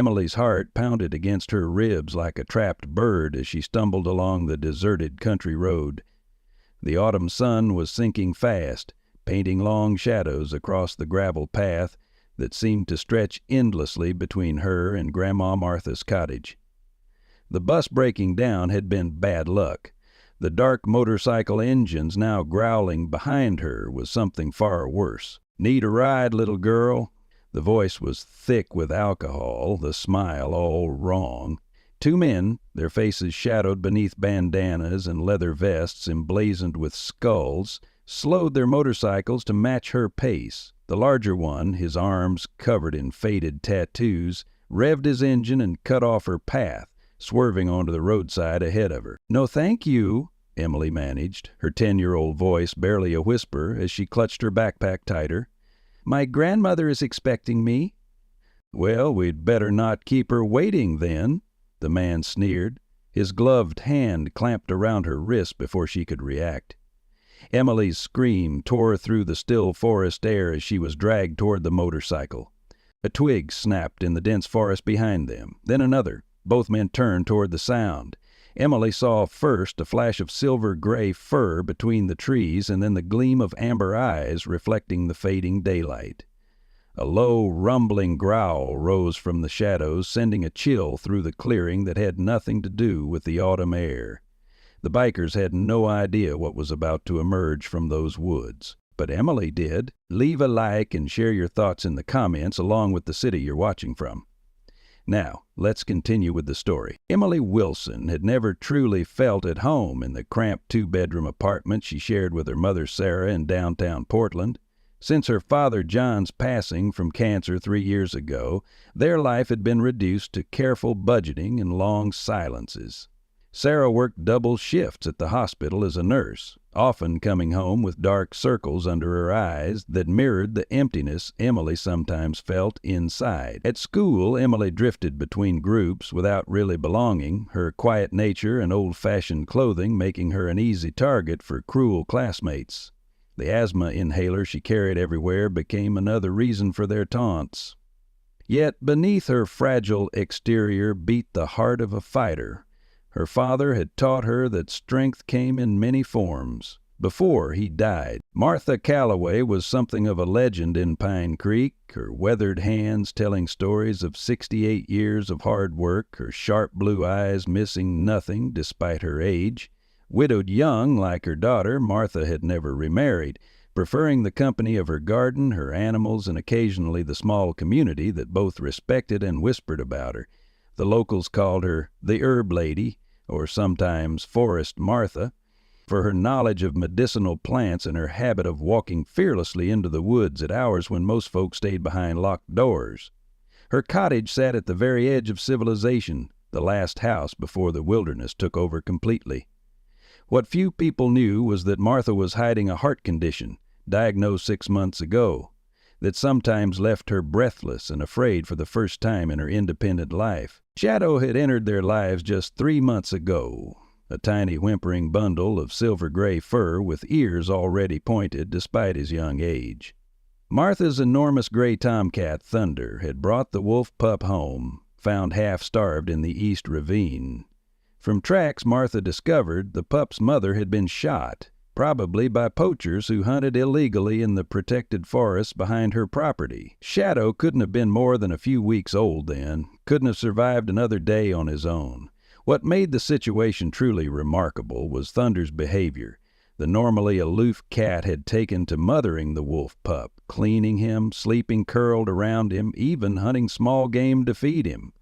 Emily's heart pounded against her ribs like a trapped bird as she stumbled along the deserted country road. The autumn sun was sinking fast, painting long shadows across the gravel path that seemed to stretch endlessly between her and Grandma Martha's cottage. The bus breaking down had been bad luck. The dark motorcycle engines now growling behind her was something far worse. "Need a ride, little girl?" The voice was thick with alcohol, the smile all wrong. Two men, their faces shadowed beneath bandanas and leather vests emblazoned with skulls, slowed their motorcycles to match her pace. The larger one, his arms covered in faded tattoos, revved his engine and cut off her path, swerving onto the roadside ahead of her. "No, thank you," Emily managed, her 10-year-old voice barely a whisper as she clutched her backpack tighter. "My grandmother is expecting me." "Well, we'd better not keep her waiting, then," the man sneered, his gloved hand clamped around her wrist before she could react. Emily's scream tore through the still forest air as she was dragged toward the motorcycle. A twig snapped in the dense forest behind them, then another. Both men turned toward the sound. Emily saw first a flash of silver-gray fur between the trees and then the gleam of amber eyes reflecting the fading daylight. A low, rumbling growl rose from the shadows, sending a chill through the clearing that had nothing to do with the autumn air. The bikers had no idea what was about to emerge from those woods. But Emily did. Leave a like and share your thoughts in the comments along with the city you're watching from. Now, let's continue with the story. Emily Wilson had never truly felt at home in the cramped two-bedroom apartment she shared with her mother Sarah in downtown Portland. Since her father John's passing from cancer 3 years ago, their life had been reduced to careful budgeting and long silences. Sarah worked double shifts at the hospital as a nurse, often coming home with dark circles under her eyes that mirrored the emptiness Emily sometimes felt inside. At school, Emily drifted between groups without really belonging, her quiet nature and old-fashioned clothing making her an easy target for cruel classmates. The asthma inhaler she carried everywhere became another reason for their taunts. Yet beneath her fragile exterior beat the heart of a fighter. Her father had taught her that strength came in many forms. Before he died, Martha Calloway was something of a legend in Pine Creek, her weathered hands telling stories of 68 years of hard work, her sharp blue eyes missing nothing despite her age. Widowed young like her daughter, Martha had never remarried, preferring the company of her garden, her animals, and occasionally the small community that both respected and whispered about her. The locals called her the Herb Lady, or sometimes Forest Martha, for her knowledge of medicinal plants and her habit of walking fearlessly into the woods at hours when most folks stayed behind locked doors. Her cottage sat at the very edge of civilization, the last house before the wilderness took over completely. What few people knew was that Martha was hiding a heart condition, diagnosed 6 months ago, that sometimes left her breathless and afraid for the first time in her independent life. Shadow had entered their lives just 3 months ago, a tiny whimpering bundle of silver-gray fur with ears already pointed despite his young age. Martha's enormous gray tomcat Thunder had brought the wolf pup home, found half-starved in the East Ravine. From tracks Martha discovered, the pup's mother had been shot, probably by poachers who hunted illegally in the protected forests behind her property. Shadow couldn't have been more than a few weeks old then, couldn't have survived another day on his own. What made the situation truly remarkable was Thunder's behavior. The normally aloof cat had taken to mothering the wolf pup, cleaning him, sleeping curled around him, even hunting small game to feed him.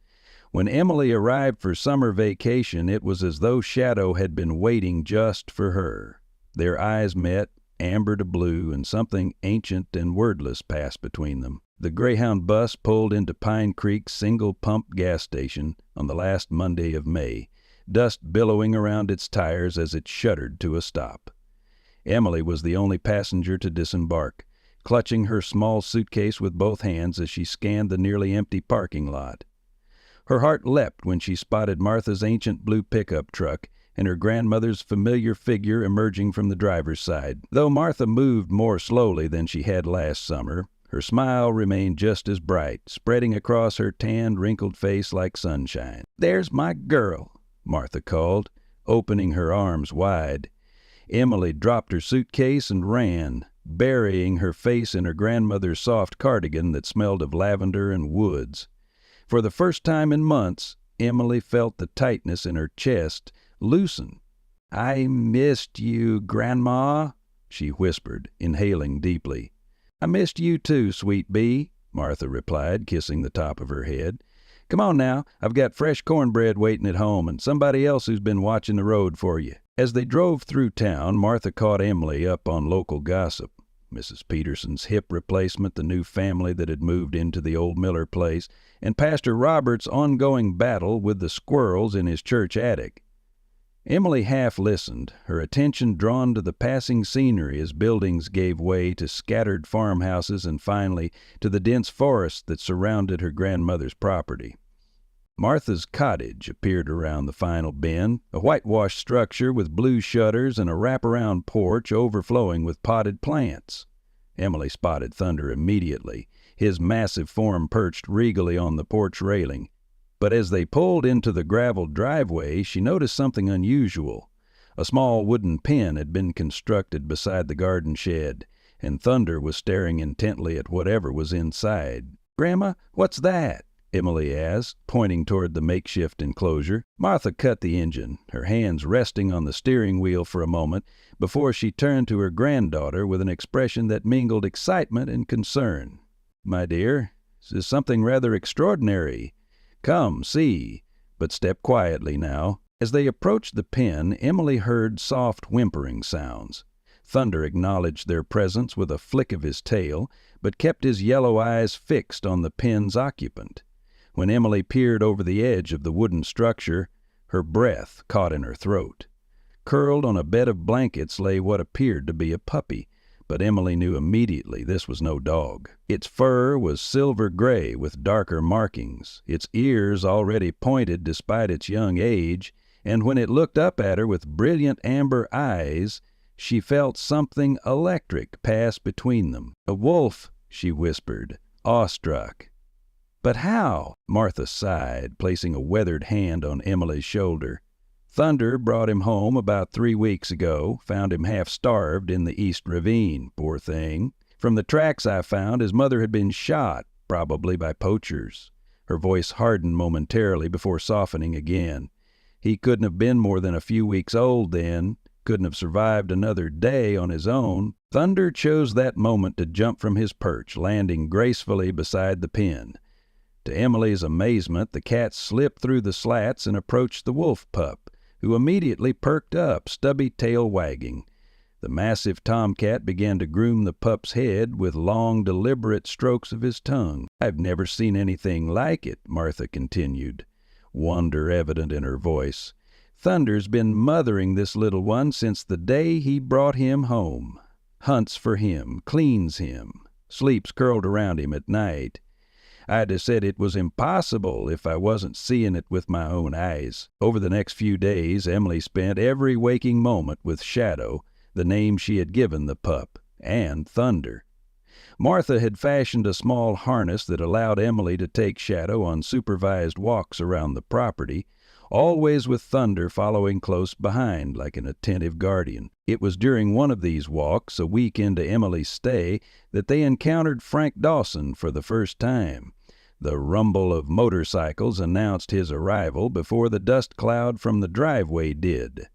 When Emily arrived for summer vacation, it was as though Shadow had been waiting just for her. Their eyes met, amber to blue, and something ancient and wordless passed between them. The Greyhound bus pulled into Pine Creek's single-pump gas station on the last Monday of May, dust billowing around its tires as it shuddered to a stop. Emily was the only passenger to disembark, clutching her small suitcase with both hands as she scanned the nearly empty parking lot. Her heart leapt when she spotted Martha's ancient blue pickup truck and her grandmother's familiar figure emerging from the driver's side. Though Martha moved more slowly than she had last summer, Her smile remained just as bright, spreading across her tanned, wrinkled face like sunshine. "There's my girl," Martha called, opening her arms wide. Emily dropped her suitcase and ran, burying her face in her grandmother's soft cardigan that smelled of lavender and woods. For the first time in months, Emily felt the tightness in her chest loosen. "I missed you, Grandma," she whispered, inhaling deeply. "I missed you too, sweet bee," Martha replied, kissing the top of her head. "Come on now, I've got fresh cornbread waiting at home and somebody else who's been watching the road for you." As they drove through town, Martha caught Emily up on local gossip. Mrs. Peterson's hip replacement, the new family that had moved into the old Miller place, and Pastor Robert's ongoing battle with the squirrels in his church attic. Emily half listened, her attention drawn to the passing scenery as buildings gave way to scattered farmhouses and finally to the dense forest that surrounded her grandmother's property. Martha's cottage appeared around the final bend, a whitewashed structure with blue shutters and a wraparound porch overflowing with potted plants. Emily spotted Thunder immediately, his massive form perched regally on the porch railing. But as they pulled into the graveled driveway, she noticed something unusual. A small wooden pen had been constructed beside the garden shed, and Thunder was staring intently at whatever was inside. "Grandma, what's that?" Emily asked, pointing toward the makeshift enclosure. Martha cut the engine, her hands resting on the steering wheel for a moment before she turned to her granddaughter with an expression that mingled excitement and concern. "My dear, this is something rather extraordinary. Come, see, but step quietly now." As they approached the pen, Emily heard soft whimpering sounds. Thunder acknowledged their presence with a flick of his tail, but kept his yellow eyes fixed on the pen's occupant. When Emily peered over the edge of the wooden structure, her breath caught in her throat. Curled on a bed of blankets lay what appeared to be a puppy, but Emily knew immediately this was no dog. Its fur was silver gray with darker markings, its ears already pointed despite its young age, and when it looked up at her with brilliant amber eyes, she felt something electric pass between them. "A wolf," she whispered, awestruck. "But how?" Martha sighed, placing a weathered hand on Emily's shoulder. "Thunder brought him home about 3 weeks ago, found him half-starved in the East Ravine, poor thing. From the tracks I found, his mother had been shot, probably by poachers." Her voice hardened momentarily before softening again. "He couldn't have been more than a few weeks old then, couldn't have survived another day on his own." Thunder chose that moment to jump from his perch, landing gracefully beside the pen. To Emily's amazement, the cat slipped through the slats and approached the wolf pup, who immediately perked up, stubby tail wagging. The massive tomcat began to groom the pup's head with long, deliberate strokes of his tongue. "I've never seen anything like it," Martha continued, wonder evident in her voice. "Thunder's been mothering this little one since the day he brought him home. Hunts for him, cleans him, sleeps curled around him at night. I'd have said it was impossible if I wasn't seeing it with my own eyes." Over the next few days, Emily spent every waking moment with Shadow, the name she had given the pup, and Thunder. Martha had fashioned a small harness that allowed Emily to take Shadow on supervised walks around the property, always with Thunder following close behind like an attentive guardian. It was during one of these walks, a week into Emily's stay, that they encountered Frank Dawson for the first time. The rumble of motorcycles announced his arrival before the dust cloud from the driveway did.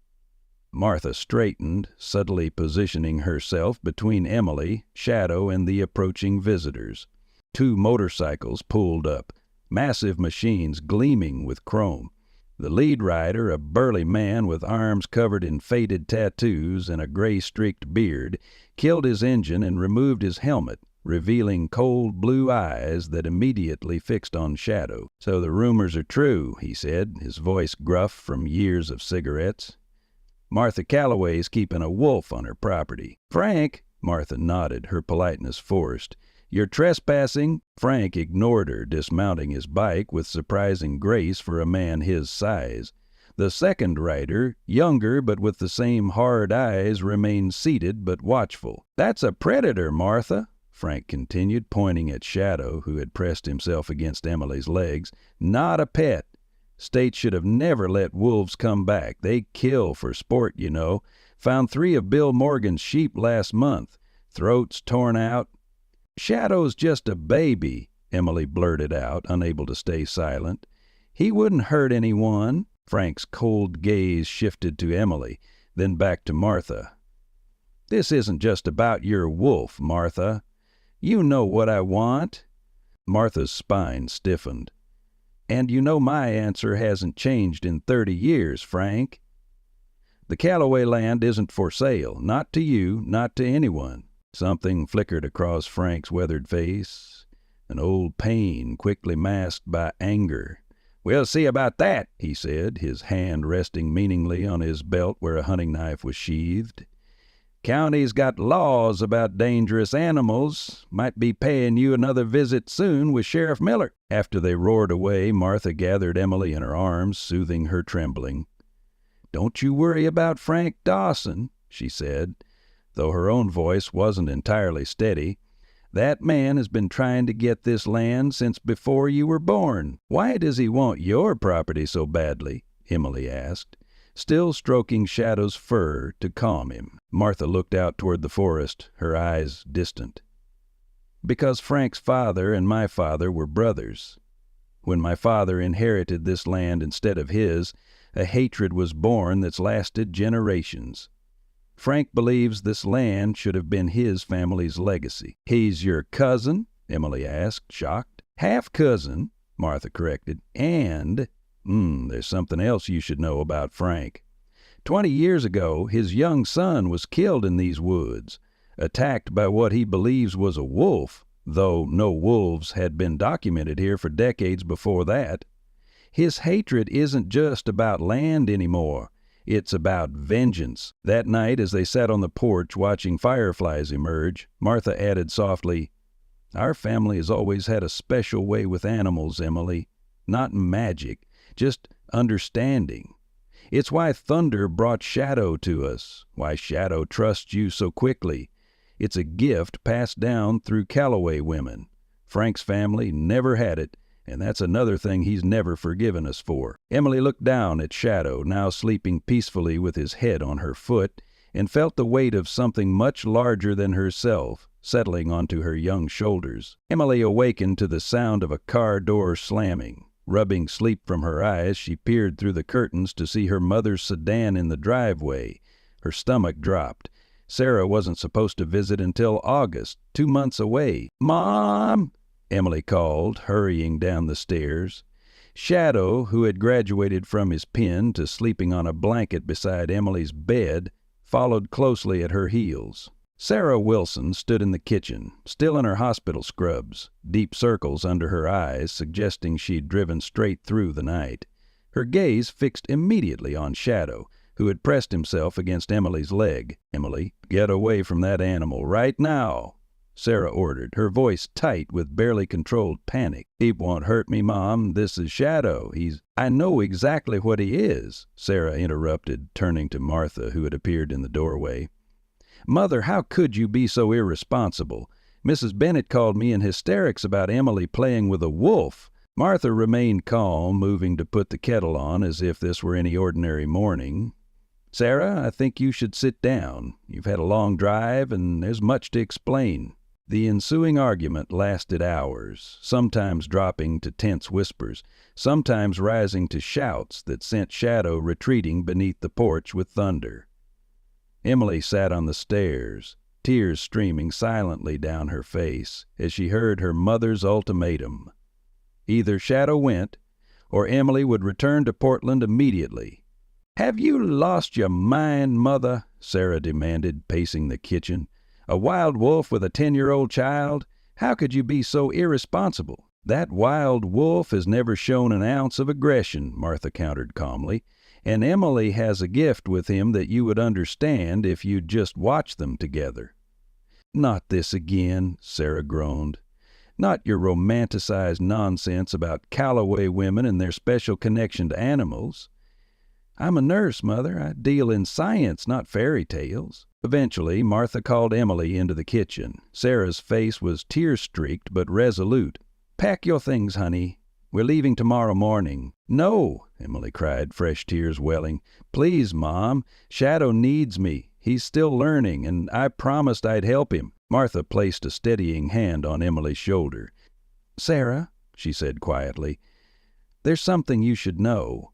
Martha straightened, subtly positioning herself between Emily, Shadow, and the approaching visitors. 2 motorcycles pulled up, massive machines gleaming with chrome. The lead rider, a burly man with arms covered in faded tattoos and a gray-streaked beard, killed his engine and removed his helmet, revealing cold blue eyes that immediately fixed on Shadow. "So the rumors are true," he said, his voice gruff from years of cigarettes. "Martha Calloway's keeping a wolf on her property." "Frank," Martha nodded, her politeness forced. "You're trespassing." Frank ignored her, dismounting his bike with surprising grace for a man his size. The second rider, younger but with the same hard eyes, remained seated but watchful. "That's a predator, Martha," Frank continued, pointing at Shadow, who had pressed himself against Emily's legs. "Not a pet. State should have never let wolves come back. They kill for sport, you know. Found 3 of Bill Morgan's sheep last month. Throats torn out." "Shadow's just a baby," Emily blurted out, unable to stay silent. "He wouldn't hurt anyone." Frank's cold gaze shifted to Emily, then back to Martha. "This isn't just about your wolf, Martha. You know what I want." Martha's spine stiffened. "And you know my answer hasn't changed in 30 years, Frank. The Callaway land isn't for sale, not to you, not to anyone." Something flickered across Frank's weathered face, an old pain quickly masked by anger. "We'll see about that," he said, his hand resting meaningly on his belt where a hunting knife was sheathed. "County's got laws about dangerous animals. Might be paying you another visit soon with Sheriff Miller." After they roared away, Martha gathered Emily in her arms, soothing her trembling. "Don't you worry about Frank Dawson," she said, though her own voice wasn't entirely steady. "That man has been trying to get this land since before you were born." "Why does he want your property so badly?" Emily asked, still stroking Shadow's fur to calm him. Martha looked out toward the forest, her eyes distant. "Because Frank's father and my father were brothers. When my father inherited this land instead of his, a hatred was born that's lasted generations. Frank believes this land should have been his family's legacy." "He's your cousin?" Emily asked, shocked. "Half-cousin," Martha corrected. "And there's something else you should know about Frank. 20 years ago, his young son was killed in these woods, attacked by what he believes was a wolf, though no wolves had been documented here for decades before that. His hatred isn't just about land anymore. It's about vengeance." That night, as they sat on the porch watching fireflies emerge, Martha added softly, "Our family has always had a special way with animals, Emily. Not magic, just understanding. It's why Thunder brought Shadow to us, why Shadow trusts you so quickly. It's a gift passed down through Callaway women. Frank's family never had it, and that's another thing he's never forgiven us for." Emily looked down at Shadow, now sleeping peacefully with his head on her foot, and felt the weight of something much larger than herself settling onto her young shoulders. Emily awakened to the sound of a car door slamming. Rubbing sleep from her eyes, she peered through the curtains to see her mother's sedan in the driveway. Her stomach dropped. Sarah wasn't supposed to visit until August, 2 months away. "Mom!" Emily called, hurrying down the stairs. Shadow, who had graduated from his pen to sleeping on a blanket beside Emily's bed, followed closely at her heels. Sarah Wilson stood in the kitchen, still in her hospital scrubs, deep circles under her eyes suggesting she'd driven straight through the night. Her gaze fixed immediately on Shadow, who had pressed himself against Emily's leg. "Emily, get away from that animal right now," Sarah ordered, her voice tight with barely controlled panic. "He won't hurt me, Mom. This is Shadow. I know exactly what he is," Sarah interrupted, turning to Martha, who had appeared in the doorway. "Mother, how could you be so irresponsible? Mrs. Bennett called me in hysterics about Emily playing with a wolf." Martha remained calm, moving to put the kettle on as if this were any ordinary morning. "Sarah, I think you should sit down. You've had a long drive, and there's much to explain." The ensuing argument lasted hours, sometimes dropping to tense whispers, sometimes rising to shouts that sent Shadow retreating beneath the porch with Thunder. Emily sat on the stairs, tears streaming silently down her face as she heard her mother's ultimatum. Either Shadow went, or Emily would return to Portland immediately. "Have you lost your mind, Mother?" Sarah demanded, pacing the kitchen. "A wild wolf with a 10-year-old child? How could you be so irresponsible?" "That wild wolf has never shown an ounce of aggression," Martha countered calmly. "And Emily has a gift with him that you would understand if you'd just watch them together." "Not this again," Sarah groaned. "Not your romanticized nonsense about Callaway women and their special connection to animals. I'm a nurse, Mother. I deal in science, not fairy tales." Eventually, Martha called Emily into the kitchen. Sarah's face was tear-streaked but resolute. "Pack your things, honey. We're leaving tomorrow morning." "No," Emily cried, fresh tears welling. "Please, Mom. Shadow needs me. He's still learning, and I promised I'd help him." Martha placed a steadying hand on Emily's shoulder. "Sarah," she said quietly, "there's something you should know.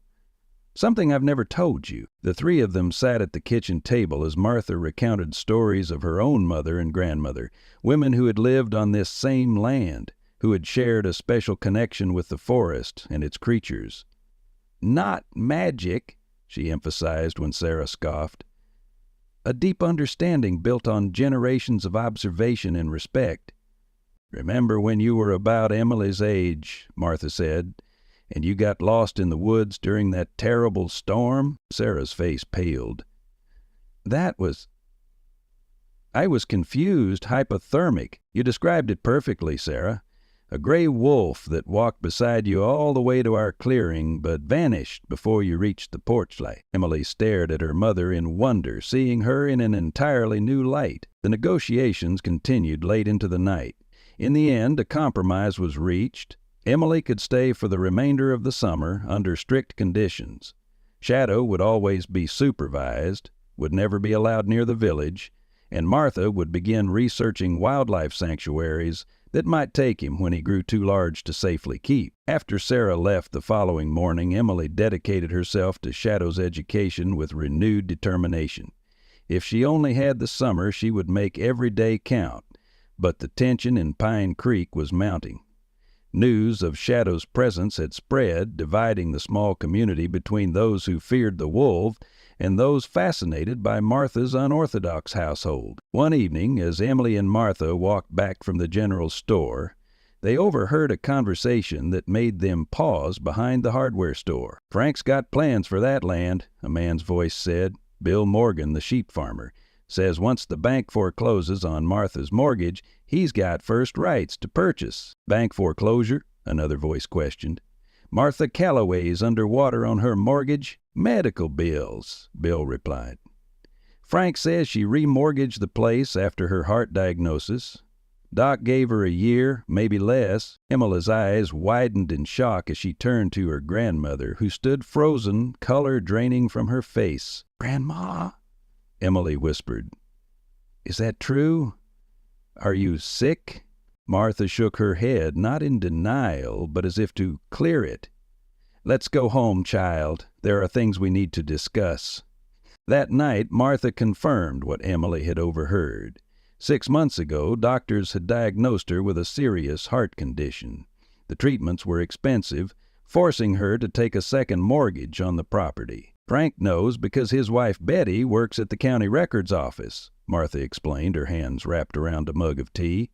Something I've never told you." The three of them sat at the kitchen table as Martha recounted stories of her own mother and grandmother, women who had lived on this same land, who had shared a special connection with the forest and its creatures. "Not magic," she emphasized when Sarah scoffed. "A deep understanding built on generations of observation and respect." "Remember when you were about Emily's age," Martha said, "and you got lost in the woods during that terrible storm?" Sarah's face paled. I was confused, hypothermic. You described it perfectly, Sarah. A gray wolf that walked beside you all the way to our clearing, but vanished before you reached the porch light." Emily stared at her mother in wonder, seeing her in an entirely new light. The negotiations continued late into the night. In the end, a compromise was reached. Emily could stay for the remainder of the summer under strict conditions. Shadow would always be supervised, would never be allowed near the village, and Martha would begin researching wildlife sanctuaries that might take him when he grew too large to safely keep. After Sarah left the following morning, Emily dedicated herself to Shadow's education with renewed determination. If she only had the summer, she would make every day count, but the tension in Pine Creek was mounting. News of Shadow's presence had spread, dividing the small community between those who feared the wolf and those fascinated by Martha's unorthodox household. One evening, as Emily and Martha walked back from the general store, they overheard a conversation that made them pause behind the hardware store. "Frank's got plans for that land," a man's voice said. Bill Morgan, the sheep farmer, says once the bank forecloses on Martha's mortgage, he's got first rights to purchase. "Bank foreclosure?" another voice questioned. "Martha Calloway's under water on her mortgage." "Medical bills," Bill replied. "Frank says she remortgaged the place after her heart diagnosis. Doc gave her a year, maybe less." Emily's eyes widened in shock as she turned to her grandmother, who stood frozen, color draining from her face. "Grandma," Emily whispered, "is that true? Are you sick?" Martha shook her head, not in denial, but as if to clear it. "Let's go home, child. There are things we need to discuss." That night, Martha confirmed what Emily had overheard. 6 months ago, doctors had diagnosed her with a serious heart condition. The treatments were expensive, forcing her to take a second mortgage on the property. "Frank knows because his wife Betty works at the county records office," Martha explained, her hands wrapped around a mug of tea.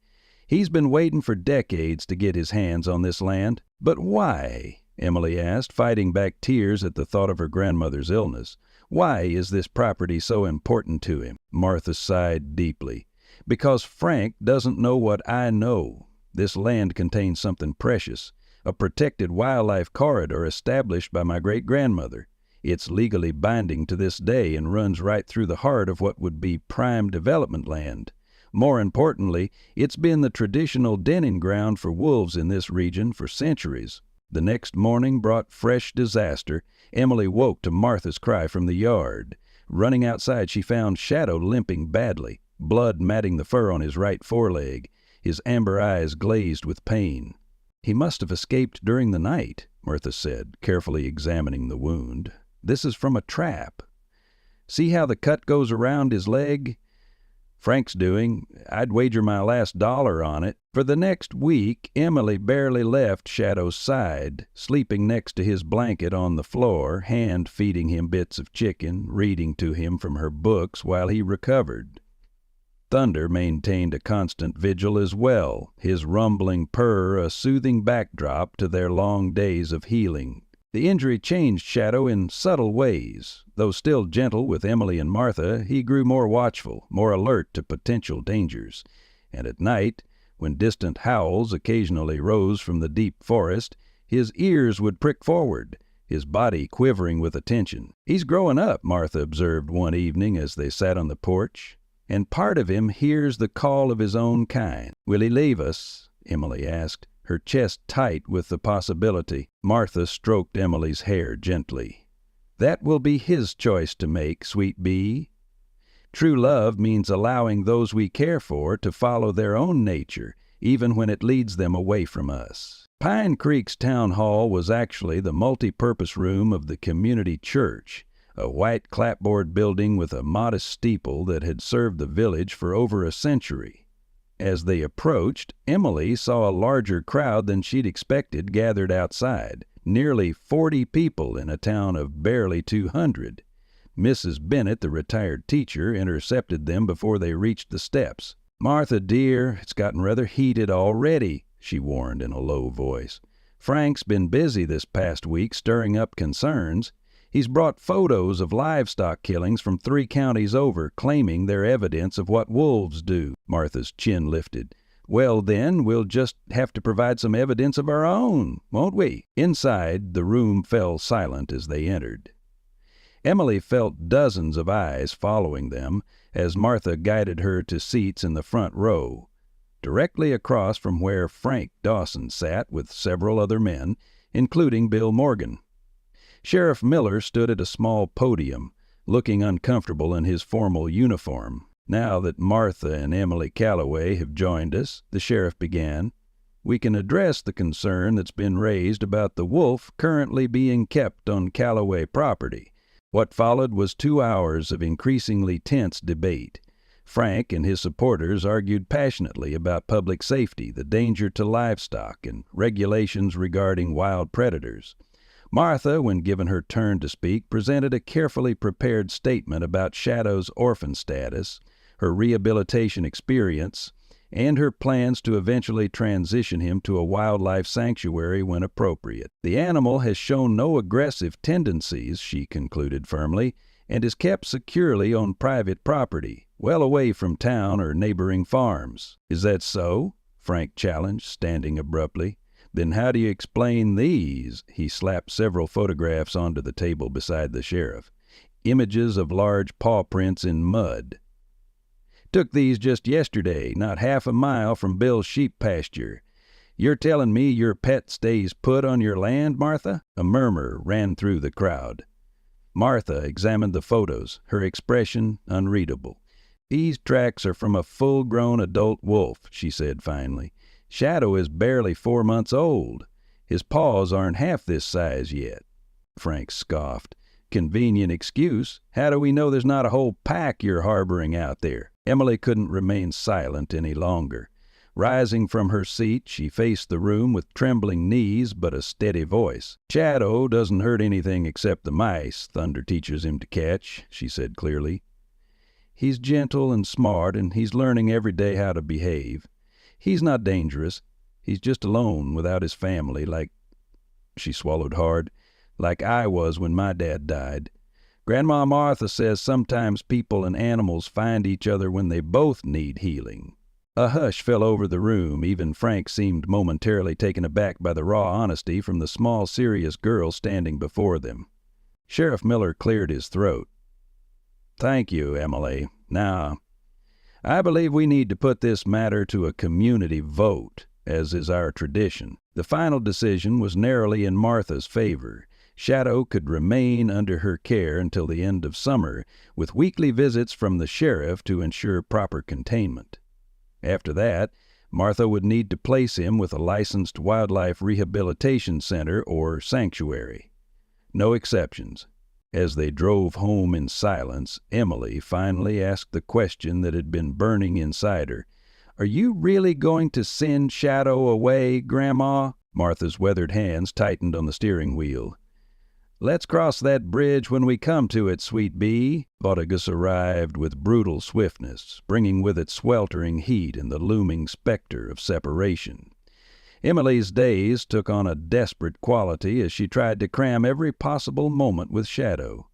"He's been waiting for decades to get his hands on this land." "But why?" Emily asked, fighting back tears at the thought of her grandmother's illness. "Why is this property so important to him?" Martha sighed deeply. "Because Frank doesn't know what I know. This land contains something precious, a protected wildlife corridor established by my great-grandmother. It's legally binding to this day and runs right through the heart of what would be prime development land. More importantly, it's been the traditional denning ground for wolves in this region for centuries." The next morning brought fresh disaster. Emily woke to Martha's cry from the yard. Running outside, she found Shadow limping badly, blood matting the fur on his right foreleg, his amber eyes glazed with pain. "He must have escaped during the night," Martha said, carefully examining the wound. "This is from a trap. See how the cut goes around his leg? Frank's doing. I'd wager my last dollar on it." For the next week, Emily barely left Shadow's side, sleeping next to his blanket on the floor, hand-feeding him bits of chicken, reading to him from her books while he recovered. Thunder maintained a constant vigil as well, his rumbling purr a soothing backdrop to their long days of healing. The injury changed Shadow in subtle ways. Though still gentle with Emily and Martha, he grew more watchful, more alert to potential dangers. And at night, when distant howls occasionally rose from the deep forest, his ears would prick forward, his body quivering with attention. "He's growing up," Martha observed one evening as they sat on the porch. and part of him hears the call of his own kind. Will he leave us? Emily asked, her chest tight with the possibility. Martha stroked Emily's hair gently. That will be his choice to make, sweet bee. True love means allowing those we care for to follow their own nature, even when it leads them away from us. Pine Creek's town hall was actually the multi-purpose room of the community church, a white clapboard building with a modest steeple that had served the village for over a century. As they approached, Emily saw a larger crowd than she'd expected gathered outside, nearly 40 people in a town of barely 200. Mrs. Bennett, the retired teacher, intercepted them before they reached the steps. "Martha, dear, it's gotten rather heated already," she warned in a low voice. "Frank's been busy this past week stirring up concerns. He's brought photos of livestock killings from 3 counties over, claiming they're evidence of what wolves do." Martha's chin lifted. "Well, then, we'll just have to provide some evidence of our own, won't we?" Inside, the room fell silent as they entered. Emily felt dozens of eyes following them as Martha guided her to seats in the front row, directly across from where Frank Dawson sat with several other men, including Bill Morgan. Sheriff Miller stood at a small podium, looking uncomfortable in his formal uniform. "Now that Martha and Emily Calloway have joined us," the sheriff began, "we can address the concern that's been raised about the wolf currently being kept on Calloway property." What followed was 2 hours of increasingly tense debate. Frank and his supporters argued passionately about public safety, the danger to livestock, and regulations regarding wild predators. Martha, when given her turn to speak, presented a carefully prepared statement about Shadow's orphan status, her rehabilitation experience, and her plans to eventually transition him to a wildlife sanctuary when appropriate. "The animal has shown no aggressive tendencies," she concluded firmly, "and is kept securely on private property, well away from town or neighboring farms." "Is that so?" Frank challenged, standing abruptly. "Then how do you explain these?" He slapped several photographs onto the table beside the sheriff. Images of large paw prints in mud. "Took these just yesterday, not half a mile from Bill's sheep pasture. You're telling me your pet stays put on your land, Martha?" A murmur ran through the crowd. Martha examined the photos, her expression unreadable. "These tracks are from a full-grown adult wolf," she said finally. "Shadow is barely 4 months old. His paws aren't half this size yet." Frank scoffed. "Convenient excuse. How do we know there's not a whole pack you're harboring out there?" Emily couldn't remain silent any longer. Rising from her seat, she faced the room with trembling knees but a steady voice. "Shadow doesn't hurt anything except the mice Thunder teaches him to catch," she said clearly. "He's gentle and smart, and he's learning every day how to behave. He's not dangerous. He's just alone without his family, like—" she swallowed hard, "like I was when my dad died. Grandma Martha says sometimes people and animals find each other when they both need healing." A hush fell over the room. Even Frank seemed momentarily taken aback by the raw honesty from the small, serious girl standing before them. Sheriff Miller cleared his throat. "Thank you, Emily. Now, I believe we need to put this matter to a community vote, as is our tradition." The final decision was narrowly in Martha's favor. Shadow could remain under her care until the end of summer, with weekly visits from the sheriff to ensure proper containment. After that, Martha would need to place him with a licensed wildlife rehabilitation center or sanctuary. No exceptions. As they drove home in silence, Emily finally asked the question that had been burning inside her. "Are you really going to send Shadow away, Grandma?" Martha's weathered hands tightened on the steering wheel. "Let's cross that bridge when we come to it, sweet bee." Vaudegus arrived with brutal swiftness, bringing with it sweltering heat and the looming specter of separation. Emily's days took on a desperate quality as she tried to cram every possible moment with Shadow,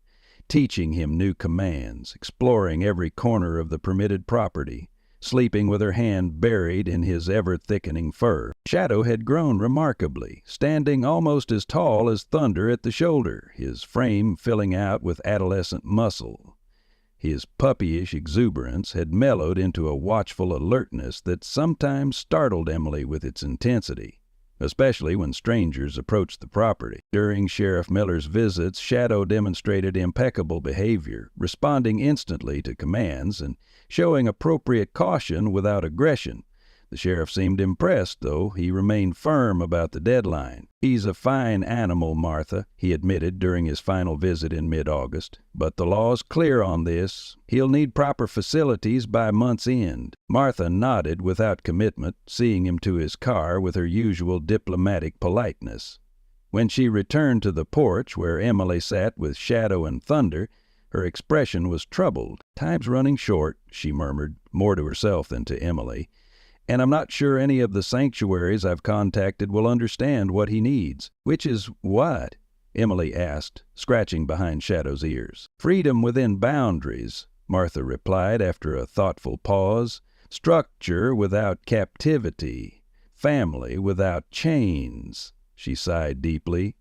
teaching him new commands, exploring every corner of the permitted property, sleeping with her hand buried in his ever-thickening fur. Shadow had grown remarkably, standing almost as tall as Thunder at the shoulder, his frame filling out with adolescent muscle. His puppyish exuberance had mellowed into a watchful alertness that sometimes startled Emily with its intensity, especially when strangers approached the property. During Sheriff Miller's visits, Shadow demonstrated impeccable behavior, responding instantly to commands and showing appropriate caution without aggression. The sheriff seemed impressed, though he remained firm about the deadline. "He's a fine animal, Martha," he admitted during his final visit in mid-August, "but the law's clear on this. He'll need proper facilities by month's end." Martha nodded without commitment, seeing him to his car with her usual diplomatic politeness. When she returned to the porch where Emily sat with Shadow and Thunder, her expression was troubled. "Time's running short," she murmured, more to herself than to Emily, "and I'm not sure any of the sanctuaries I've contacted will understand what he needs." "Which is what?" Emily asked, scratching behind Shadow's ears. "Freedom within boundaries," Martha replied after a thoughtful pause. "Structure without captivity. Family without chains." She sighed deeply.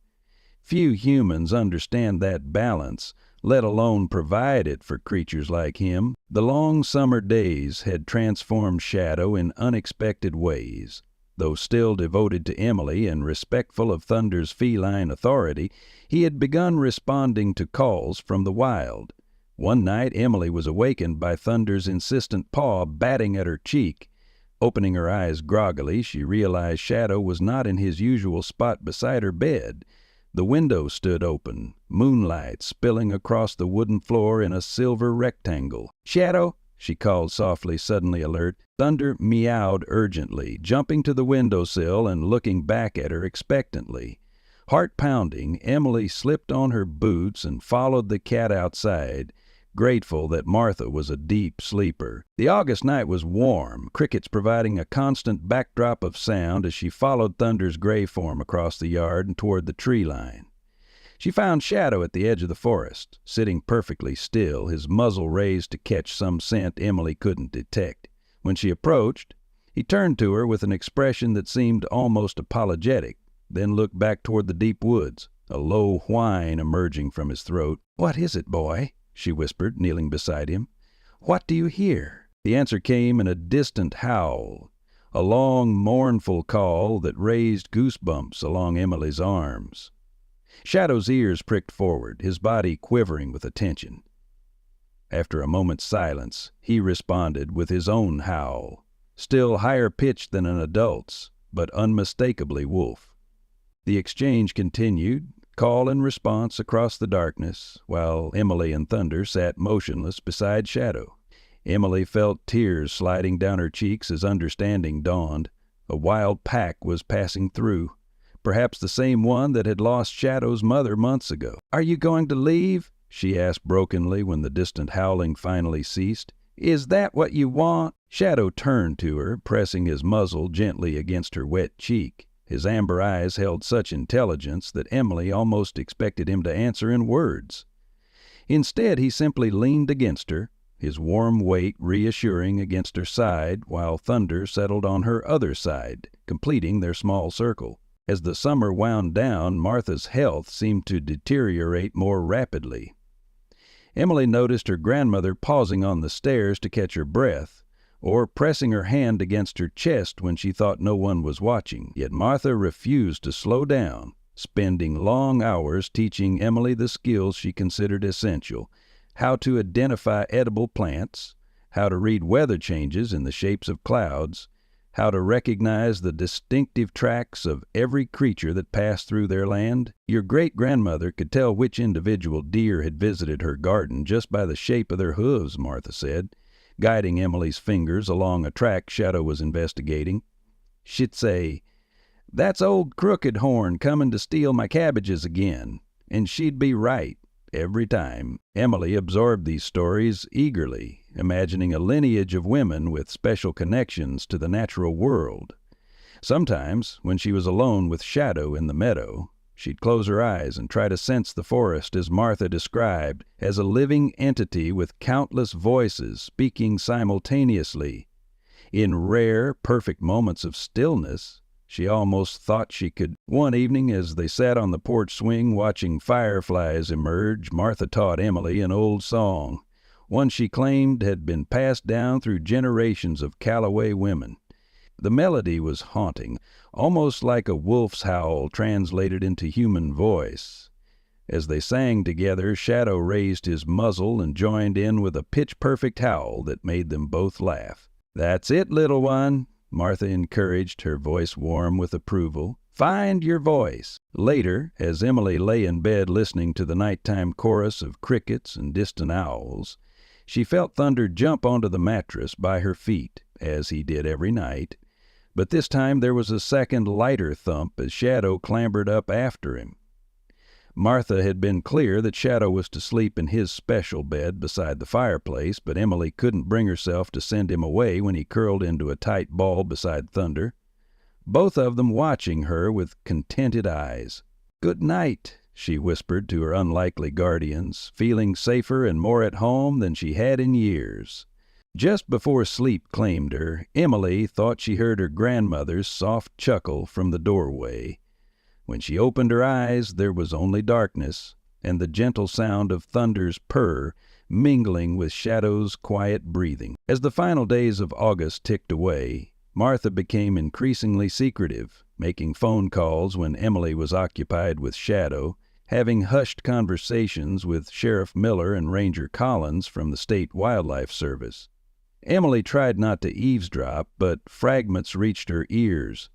"Few humans understand that balance, let alone provide it for creatures like him." The long summer days had transformed Shadow in unexpected ways. Though still devoted to Emily and respectful of Thunder's feline authority, he had begun responding to calls from the wild. One night Emily was awakened by Thunder's insistent paw batting at her cheek. Opening her eyes groggily, she realized Shadow was not in his usual spot beside her bed. The window stood open, moonlight spilling across the wooden floor in a silver rectangle. "Shadow!" she called softly, suddenly alert. Thunder meowed urgently, jumping to the windowsill and looking back at her expectantly. Heart pounding, Emily slipped on her boots and followed the cat outside, grateful that Martha was a deep sleeper. The August night was warm, crickets providing a constant backdrop of sound as she followed Thunder's gray form across the yard and toward the tree line. She found Shadow at the edge of the forest, sitting perfectly still, his muzzle raised to catch some scent Emily couldn't detect. When she approached, he turned to her with an expression that seemed almost apologetic, then looked back toward the deep woods, a low whine emerging from his throat. "What is it, boy?" she whispered, kneeling beside him. "What do you hear?" The answer came in a distant howl, a long, mournful call that raised goosebumps along Emily's arms. Shadow's ears pricked forward, his body quivering with attention. After a moment's silence, he responded with his own howl, still higher pitched than an adult's, but unmistakably wolf. The exchange continued, call and response across the darkness, while Emily and Thunder sat motionless beside Shadow. Emily felt tears sliding down her cheeks as understanding dawned. A wild pack was passing through, perhaps the same one that had lost Shadow's mother months ago. "Are you going to leave?" she asked brokenly when the distant howling finally ceased. "Is that what you want?" Shadow turned to her, pressing his muzzle gently against her wet cheek. His amber eyes held such intelligence that Emily almost expected him to answer in words. Instead, he simply leaned against her, his warm weight reassuring against her side, while Thunder settled on her other side, completing their small circle. As the summer wound down, Martha's health seemed to deteriorate more rapidly. Emily noticed her grandmother pausing on the stairs to catch her breath, or pressing her hand against her chest when she thought no one was watching. Yet Martha refused to slow down, spending long hours teaching Emily the skills she considered essential: how to identify edible plants, how to read weather changes in the shapes of clouds, how to recognize the distinctive tracks of every creature that passed through their land. Your great-grandmother could tell which individual deer had visited her garden just by the shape of their hooves, Martha said, guiding Emily's fingers along a track Shadow was investigating. She'd say, "That's old Crooked Horn coming to steal my cabbages again," and she'd be right every time. Emily absorbed these stories eagerly, imagining a lineage of women with special connections to the natural world. Sometimes, when she was alone with Shadow in the meadow, she'd close her eyes and try to sense the forest as Martha described, as a living entity with countless voices speaking simultaneously. In rare, perfect moments of stillness, she almost thought she could. One evening, as they sat on the porch swing watching fireflies emerge, Martha taught Emily an old song. one she claimed had been passed down through generations of Callaway women. The melody was haunting, almost like a wolf's howl translated into human voice. As they sang together, Shadow raised his muzzle and joined in with a pitch-perfect howl that made them both laugh. "That's it, little one," Martha encouraged, her voice warm with approval. "Find your voice." Later, as Emily lay in bed listening to the nighttime chorus of crickets and distant owls, she felt Thunder jump onto the mattress by her feet, as he did every night. But this time there was a second, lighter thump as Shadow clambered up after him. Martha had been clear that Shadow was to sleep in his special bed beside the fireplace, but Emily couldn't bring herself to send him away when he curled into a tight ball beside Thunder, both of them watching her with contented eyes. "Good night," she whispered to her unlikely guardians, feeling safer and more at home than she had in years. Just before sleep claimed her, Emily thought she heard her grandmother's soft chuckle from the doorway. When she opened her eyes, there was only darkness and the gentle sound of Thunder's purr mingling with Shadow's quiet breathing. As the final days of August ticked away, Martha became increasingly secretive, making phone calls when Emily was occupied with Shadow, having hushed conversations with Sheriff Miller and Ranger Collins from the State Wildlife Service. Emily tried not to eavesdrop, but fragments reached her ears.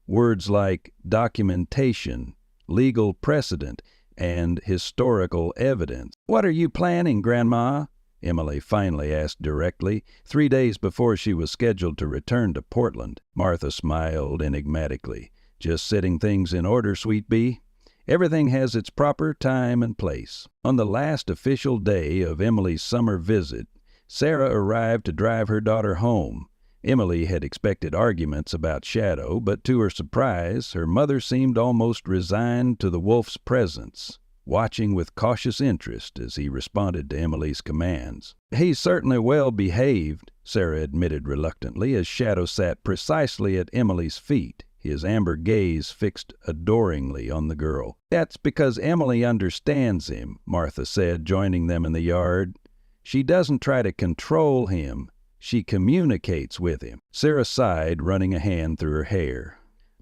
Words like documentation, legal precedent, and historical evidence. "What are you planning, Grandma?" Emily finally asked directly, 3 days before she was scheduled to return to Portland. Martha smiled enigmatically. "Just setting things in order, sweet bee. Everything has its proper time and place." On the last official day of Emily's summer visit, Sarah arrived to drive her daughter home. Emily had expected arguments about Shadow, but to her surprise, her mother seemed almost resigned to the wolf's presence, watching with cautious interest as he responded to Emily's commands. "He's certainly well behaved," Sarah admitted reluctantly, as Shadow sat precisely at Emily's feet, his amber gaze fixed adoringly on the girl. "That's because Emily understands him," Martha said, joining them in the yard. "She doesn't try to control him. She communicates with him." Sarah sighed, running a hand through her hair.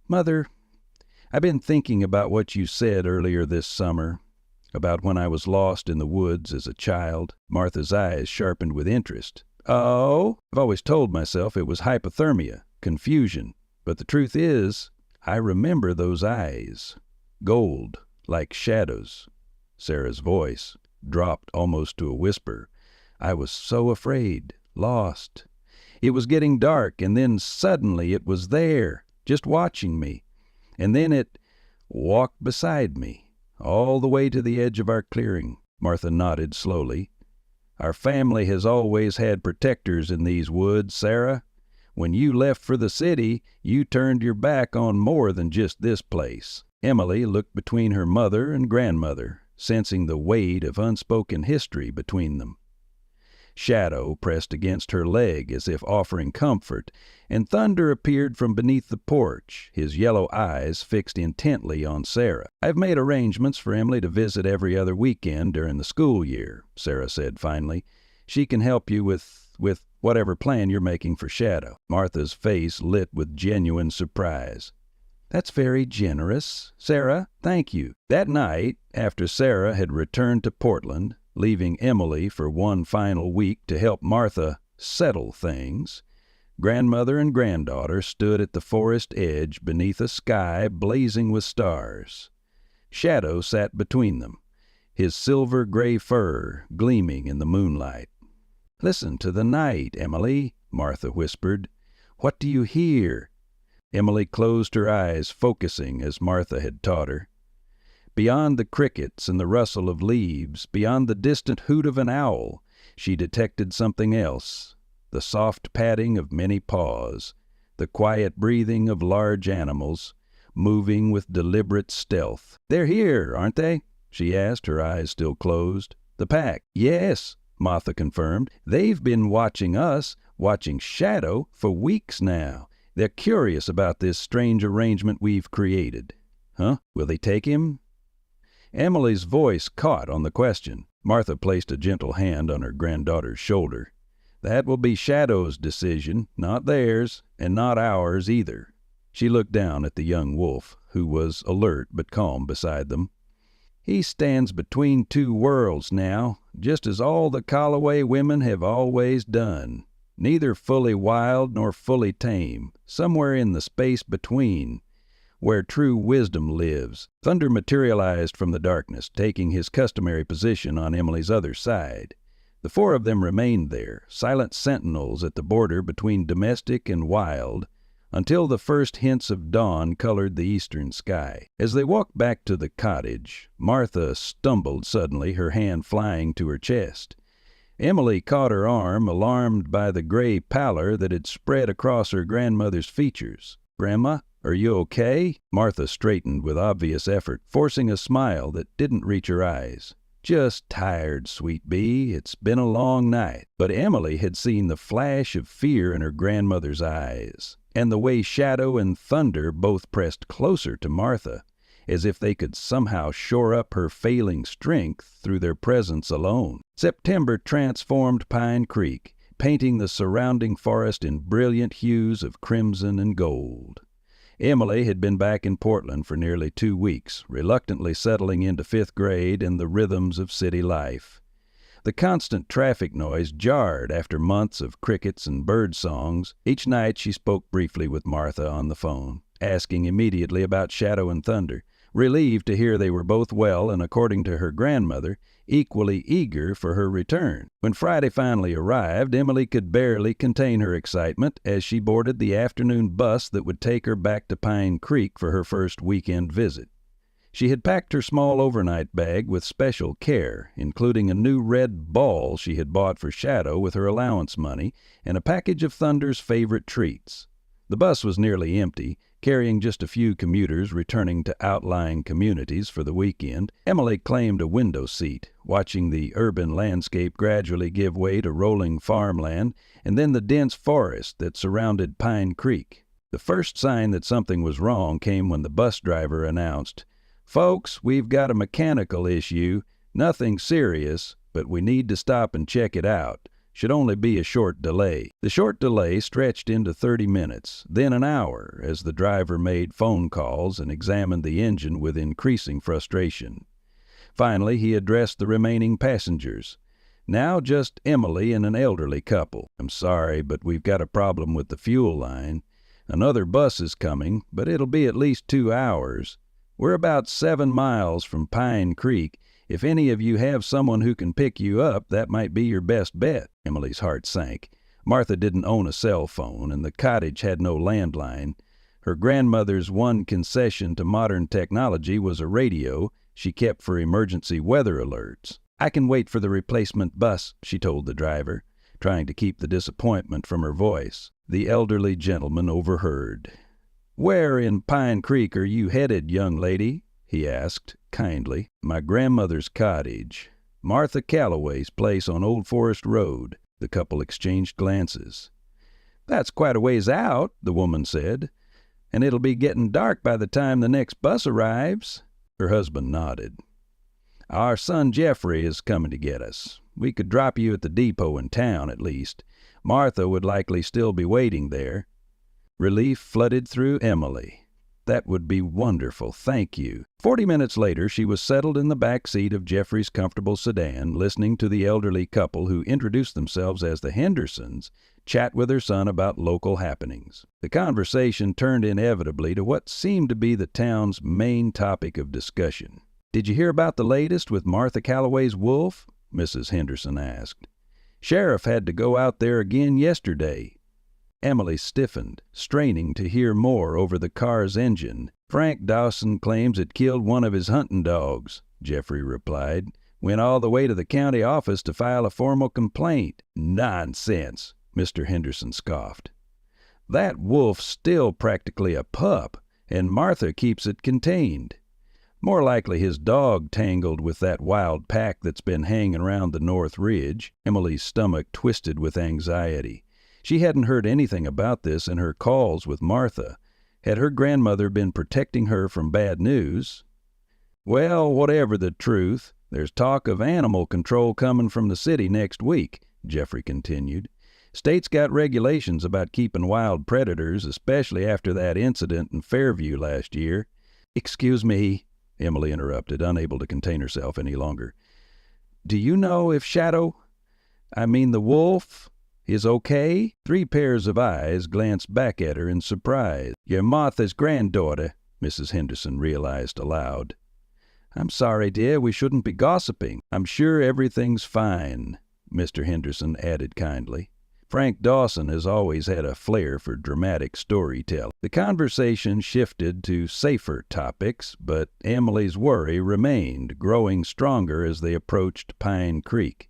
"Mother, I've been thinking about what you said earlier this summer, about when I was lost in the woods as a child." Martha's eyes sharpened with interest. "Oh?" "I've always told myself it was hypothermia, confusion, but the truth is, I remember those eyes. Gold, like shadows." Sarah's voice dropped almost to a whisper. "I was so afraid. Lost. It was getting dark, and then suddenly it was there, just watching me. And then it walked beside me, all the way to the edge of our clearing." Martha nodded slowly. "Our family has always had protectors in these woods, Sarah. When you left for the city, you turned your back on more than just this place." Emily looked between her mother and grandmother, sensing the weight of unspoken history between them. Shadow pressed against her leg as if offering comfort, and Thunder appeared from beneath the porch, his yellow eyes fixed intently on Sarah. "I've made arrangements for Emily to visit every other weekend during the school year," Sarah said finally. "She can help you with whatever plan you're making for Shadow." Martha's face lit with genuine surprise. "That's very generous, Sarah. Thank you." That night, after Sarah had returned to Portland, leaving Emily for one final week to help Martha settle things, grandmother and granddaughter stood at the forest edge beneath a sky blazing with stars. Shadow sat between them, his silver-gray fur gleaming in the moonlight. "Listen to the night, Emily," Martha whispered. "What do you hear?" Emily closed her eyes, focusing as Martha had taught her. Beyond the crickets and the rustle of leaves, beyond the distant hoot of an owl, she detected something else, the soft padding of many paws, the quiet breathing of large animals, moving with deliberate stealth. "They're here, aren't they?" she asked, her eyes still closed. "The pack?" "Yes," Martha confirmed. "They've been watching us, watching Shadow, for weeks now. They're curious about this strange arrangement we've created." "Huh? Will they take him?" Emily's voice caught on the question. Martha placed a gentle hand on her granddaughter's shoulder. "That will be Shadow's decision, not theirs, and not ours either." She looked down at the young wolf, who was alert but calm beside them. "He stands between two worlds now, just as all the Callaway women have always done. Neither fully wild nor fully tame, somewhere in the space between, where true wisdom lives." Thunder materialized from the darkness, taking his customary position on Emily's other side. The four of them remained there, silent sentinels at the border between domestic and wild, until the first hints of dawn colored the eastern sky. As they walked back to the cottage, Martha stumbled suddenly, her hand flying to her chest. Emily caught her arm, alarmed by the gray pallor that had spread across her grandmother's features. "Grandma, are you okay?" Martha straightened with obvious effort, forcing a smile that didn't reach her eyes. "Just tired, sweet bee. It's been a long night." But Emily had seen the flash of fear in her grandmother's eyes, and the way Shadow and Thunder both pressed closer to Martha, as if they could somehow shore up her failing strength through their presence alone. September transformed Pine Creek, painting the surrounding forest in brilliant hues of crimson and gold. Emily had been back in Portland for nearly 2 weeks, reluctantly settling into 5th grade and the rhythms of city life. The constant traffic noise jarred after months of crickets and bird songs. Each night she spoke briefly with Martha on the phone, asking immediately about Shadow and Thunder, relieved to hear they were both well and, according to her grandmother, equally eager for her return. When Friday finally arrived, Emily could barely contain her excitement as she boarded the afternoon bus that would take her back to Pine Creek for her first weekend visit. She had packed her small overnight bag with special care, including a new red ball she had bought for Shadow with her allowance money and a package of Thunder's favorite treats. The bus was nearly empty, carrying just a few commuters returning to outlying communities for the weekend. Emily claimed a window seat, watching the urban landscape gradually give way to rolling farmland and then the dense forest that surrounded Pine Creek. The first sign that something was wrong came when the bus driver announced, "Folks, we've got a mechanical issue. Nothing serious, but we need to stop and check it out. Should only be a short delay." The short delay stretched into 30 minutes, then an hour, as the driver made phone calls and examined the engine with increasing frustration. Finally, he addressed the remaining passengers. "Now just Emily and an elderly couple. I'm sorry, but we've got a problem with the fuel line. Another bus is coming, but it'll be at least 2 hours. We're about 7 miles from Pine Creek. If any of you have someone who can pick you up, that might be your best bet." Emily's heart sank. Martha didn't own a cell phone, and the cottage had no landline. Her grandmother's one concession to modern technology was a radio she kept for emergency weather alerts. "I can wait for the replacement bus," she told the driver, trying to keep the disappointment from her voice. The elderly gentleman overheard. "Where in Pine Creek are you headed, young lady?" he asked, kindly. "My grandmother's cottage. Martha Callaway's place on Old Forest Road." The couple exchanged glances. "That's quite a ways out," the woman said, "and it'll be getting dark by the time the next bus arrives." Her husband nodded. "Our son Jeffrey is coming to get us. We could drop you at the depot in town, at least. Martha would likely still be waiting there." Relief flooded through Emily. "That would be wonderful, thank you." 40 minutes later, she was settled in the back seat of Jeffrey's comfortable sedan, listening to the elderly couple, who introduced themselves as the Hendersons, chat with her son about local happenings. The conversation turned inevitably to what seemed to be the town's main topic of discussion. "Did you hear about the latest with Martha Callaway's wolf?" Mrs. Henderson asked. "Sheriff had to go out there again yesterday." Emily stiffened, straining to hear more over the car's engine. "Frank Dawson claims it killed one of his hunting dogs," Jeffrey replied. "Went all the way to the county office to file a formal complaint." "Nonsense," Mr. Henderson scoffed. "That wolf's still practically a pup, and Martha keeps it contained. More likely his dog tangled with that wild pack that's been hanging around the North Ridge." Emily's stomach twisted with anxiety. She hadn't heard anything about this in her calls with Martha. Had her grandmother been protecting her from bad news? "Well, whatever the truth, There's talk of animal control coming from the city next week, Jeffrey continued. State's got regulations about keeping wild predators, especially after that incident in Fairview last year. Excuse me, Emily interrupted, unable to contain herself any longer. Do you know if the wolf, is okay? 3 pairs of eyes glanced back at her in surprise. You're Martha's granddaughter, Mrs. Henderson realized aloud. I'm sorry, dear, we shouldn't be gossiping. I'm sure everything's fine, Mr. Henderson added kindly. Frank Dawson has always had a flair for dramatic storytelling. The conversation shifted to safer topics, but Emily's worry remained, growing stronger as they approached Pine Creek.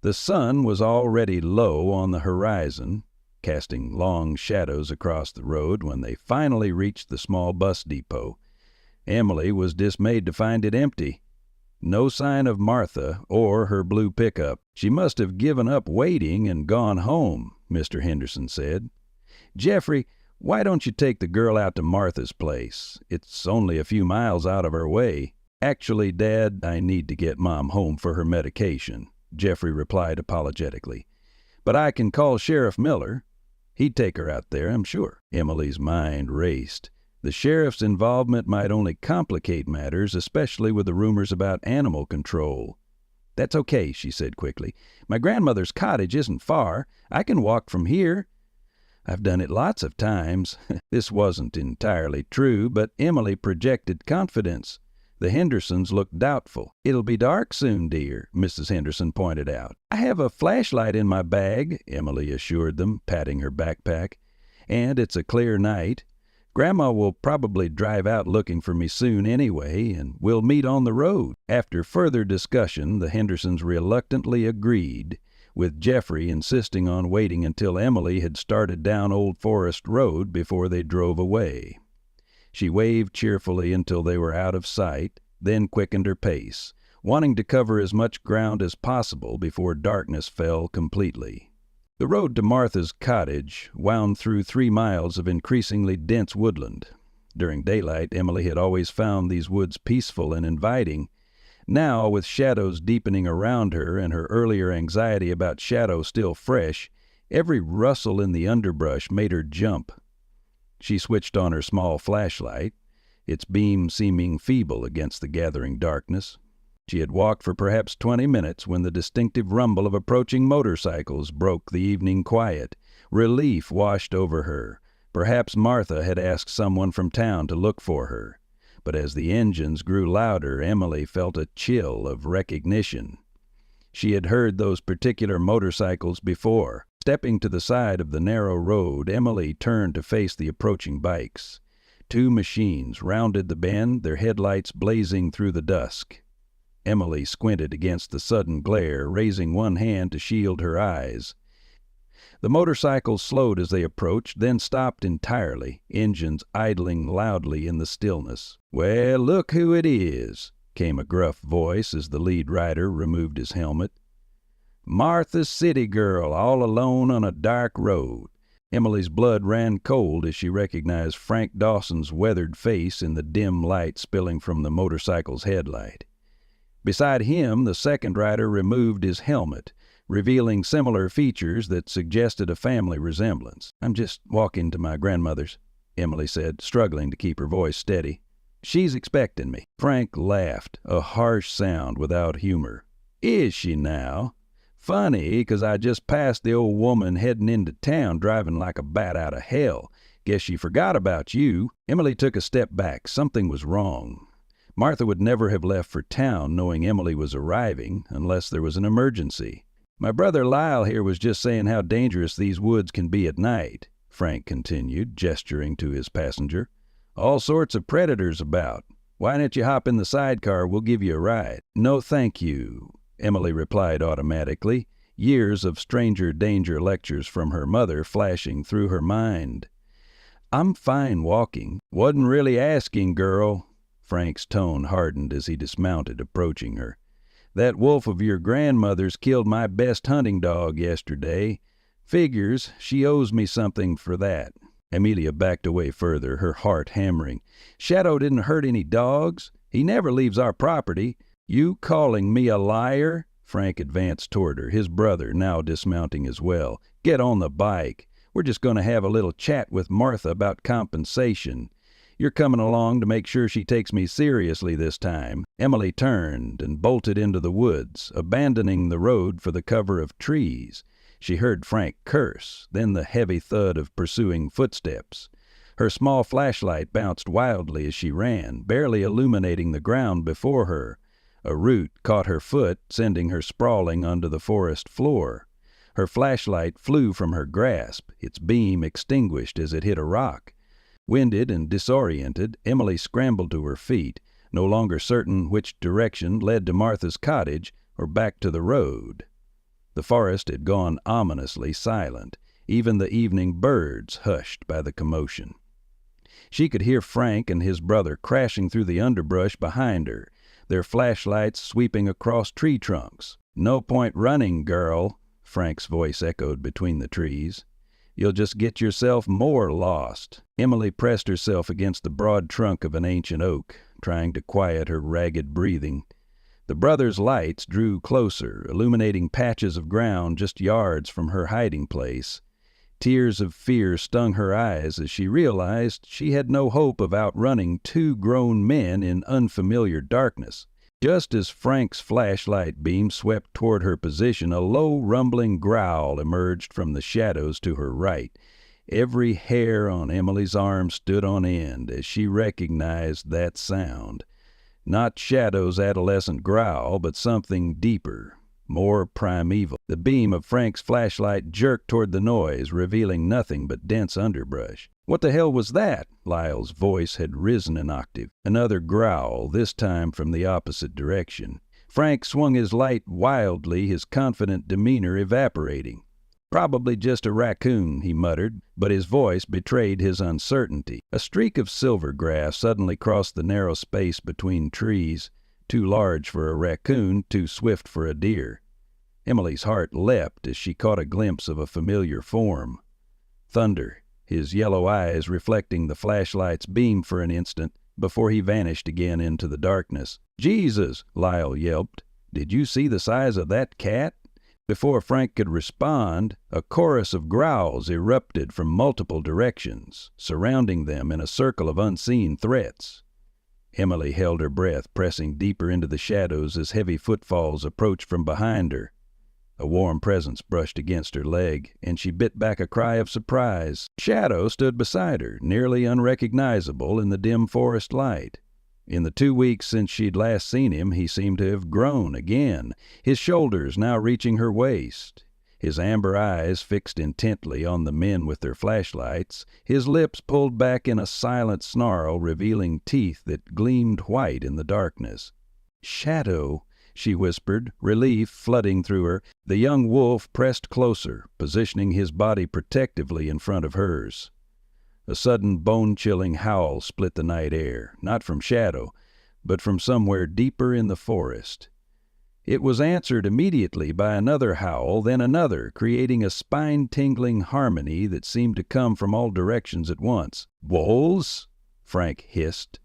The sun was already low on the horizon, casting long shadows across the road when they finally reached the small bus depot. Emily was dismayed to find it empty. No sign of Martha or her blue pickup. She must have given up waiting and gone home, Mr. Henderson said. Jeffrey, why don't you take the girl out to Martha's place? It's only a few miles out of her way. Actually, Dad, I need to get Mom home for her medication, Jeffrey replied apologetically. But I can call Sheriff Miller. He'd take her out there, I'm sure. Emily's mind raced. The sheriff's involvement might only complicate matters, especially with the rumors about animal control. That's okay, she said quickly. My grandmother's cottage isn't far. I can walk from here. I've done it lots of times. This wasn't entirely true, but Emily projected confidence. The Hendersons looked doubtful. It'll be dark soon, dear, Mrs. Henderson pointed out. I have a flashlight in my bag, Emily assured them, patting her backpack. And it's a clear night. Grandma will probably drive out looking for me soon anyway, and we'll meet on the road. After further discussion, the Hendersons reluctantly agreed, with Jeffrey insisting on waiting until Emily had started down Old Forest Road before they drove away. She waved cheerfully until they were out of sight, then quickened her pace, wanting to cover as much ground as possible before darkness fell completely. The road to Martha's cottage wound through 3 miles of increasingly dense woodland. During daylight, Emily had always found these woods peaceful and inviting. Now, with shadows deepening around her and her earlier anxiety about shadow still fresh, every rustle in the underbrush made her jump. She switched on her small flashlight, its beam seeming feeble against the gathering darkness. She had walked for perhaps 20 minutes when the distinctive rumble of approaching motorcycles broke the evening quiet. Relief washed over her. Perhaps Martha had asked someone from town to look for her. But as the engines grew louder, Emily felt a chill of recognition. She had heard those particular motorcycles before. Stepping to the side of the narrow road, Emily turned to face the approaching bikes. 2 machines rounded the bend, their headlights blazing through the dusk. Emily squinted against the sudden glare, raising one hand to shield her eyes. The motorcycles slowed as they approached, then stopped entirely, engines idling loudly in the stillness. "Well, look who it is," came a gruff voice as the lead rider removed his helmet. "Martha's city girl, all alone on a dark road." Emily's blood ran cold as she recognized Frank Dawson's weathered face in the dim light spilling from the motorcycle's headlight. Beside him, the second rider removed his helmet, revealing similar features that suggested a family resemblance. "I'm just walking to my grandmother's," Emily said, struggling to keep her voice steady. "She's expecting me." Frank laughed, a harsh sound without humor. "Is she now? Funny, 'cause I just passed the old woman heading into town driving like a bat out of hell. Guess she forgot about you." Emily took a step back. Something was wrong. Martha would never have left for town knowing Emily was arriving unless there was an emergency. "My brother Lyle here was just saying how dangerous these woods can be at night," Frank continued, gesturing to his passenger. "All sorts of predators about. Why don't you hop in the sidecar? We'll give you a ride." "No, thank you," Emily replied automatically, years of stranger danger lectures from her mother flashing through her mind. "I'm fine walking." "Wasn't really asking, girl." Frank's tone hardened as he dismounted, approaching her. "That wolf of your grandmother's killed my best hunting dog yesterday. Figures she owes me something for that." Amelia backed away further, her heart hammering. "Shadow didn't hurt any dogs. He never leaves our property. "You calling me a liar?" Frank advanced toward her, his brother now dismounting as well. "Get on the bike. We're just going to have a little chat with Martha about compensation. You're coming along to make sure she takes me seriously this time." Emily turned and bolted into the woods, abandoning the road for the cover of trees. She heard Frank curse, then the heavy thud of pursuing footsteps. Her small flashlight bounced wildly as she ran, barely illuminating the ground before her. A root caught her foot, sending her sprawling onto the forest floor. Her flashlight flew from her grasp, its beam extinguished as it hit a rock. Winded and disoriented, Emily scrambled to her feet, no longer certain which direction led to Martha's cottage or back to the road. The forest had gone ominously silent, even the evening birds hushed by the commotion. She could hear Frank and his brother crashing through the underbrush behind her, their flashlights sweeping across tree trunks. "No point running, girl," Frank's voice echoed between the trees. "You'll just get yourself more lost." Emily pressed herself against the broad trunk of an ancient oak, trying to quiet her ragged breathing. The brothers' lights drew closer, illuminating patches of ground just yards from her hiding place. Tears of fear stung her eyes as she realized she had no hope of outrunning two grown men in unfamiliar darkness. Just as Frank's flashlight beam swept toward her position, a low, rumbling growl emerged from the shadows to her right. Every hair on Emily's arm stood on end as she recognized that sound. Not Shadow's adolescent growl, but something deeper, more primeval. The beam of Frank's flashlight jerked toward the noise, revealing nothing but dense underbrush. "What the hell was that?" Lyle's voice had risen an octave. Another growl, this time from the opposite direction. Frank swung his light wildly, his confident demeanor evaporating. "Probably just a raccoon," he muttered, but his voice betrayed his uncertainty. A streak of silver grass suddenly crossed the narrow space between trees, too large for a raccoon, too swift for a deer. Emily's heart leapt as she caught a glimpse of a familiar form. Thunder, his yellow eyes reflecting the flashlight's beam for an instant before he vanished again into the darkness. "Jesus!" Lyle yelped. "Did you see the size of that cat?" Before Frank could respond, a chorus of growls erupted from multiple directions, surrounding them in a circle of unseen threats. Emily held her breath, pressing deeper into the shadows as heavy footfalls approached from behind her. A warm presence brushed against her leg, and she bit back a cry of surprise. Shadow stood beside her, nearly unrecognizable in the dim forest light. In the 2 weeks since she'd last seen him, he seemed to have grown again, his shoulders now reaching her waist, his amber eyes fixed intently on the men with their flashlights, his lips pulled back in a silent snarl revealing teeth that gleamed white in the darkness. "Shadow," she whispered, relief flooding through her. The young wolf pressed closer, positioning his body protectively in front of hers. A sudden bone-chilling howl split the night air, not from Shadow, but from somewhere deeper in the forest. It was answered immediately by another howl, then another, creating a spine-tingling harmony that seemed to come from all directions at once. "Wolves?" Frank hissed,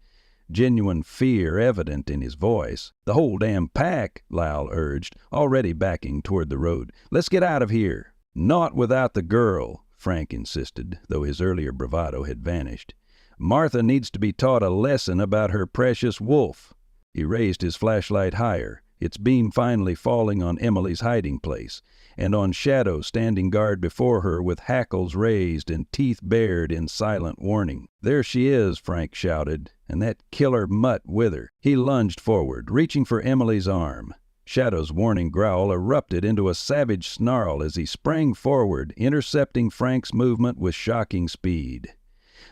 genuine fear evident in his voice. "The whole damn pack," Lyle urged, already backing toward the road. "Let's get out of here." "Not without the girl," Frank insisted, though his earlier bravado had vanished. "Martha needs to be taught a lesson about her precious wolf." He raised his flashlight higher, its beam finally falling on Emily's hiding place, and on Shadow standing guard before her with hackles raised and teeth bared in silent warning. "There she is," Frank shouted, "and that killer mutt with her." He lunged forward, reaching for Emily's arm. Shadow's warning growl erupted into a savage snarl as he sprang forward, intercepting Frank's movement with shocking speed.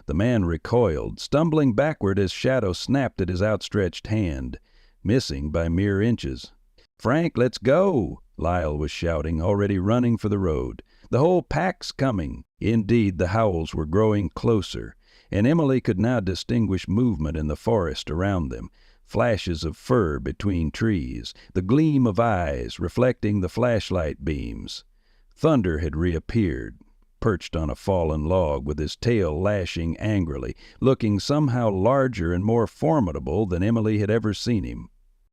The man recoiled, stumbling backward as Shadow snapped at his outstretched hand, missing by mere inches. "Frank, let's go!" Lyle was shouting, already running for the road. "The whole pack's coming." Indeed, the howls were growing closer, and Emily could now distinguish movement in the forest around them. Flashes of fur between trees, the gleam of eyes reflecting the flashlight beams. Thunder had reappeared, perched on a fallen log with his tail lashing angrily, looking somehow larger and more formidable than Emily had ever seen him.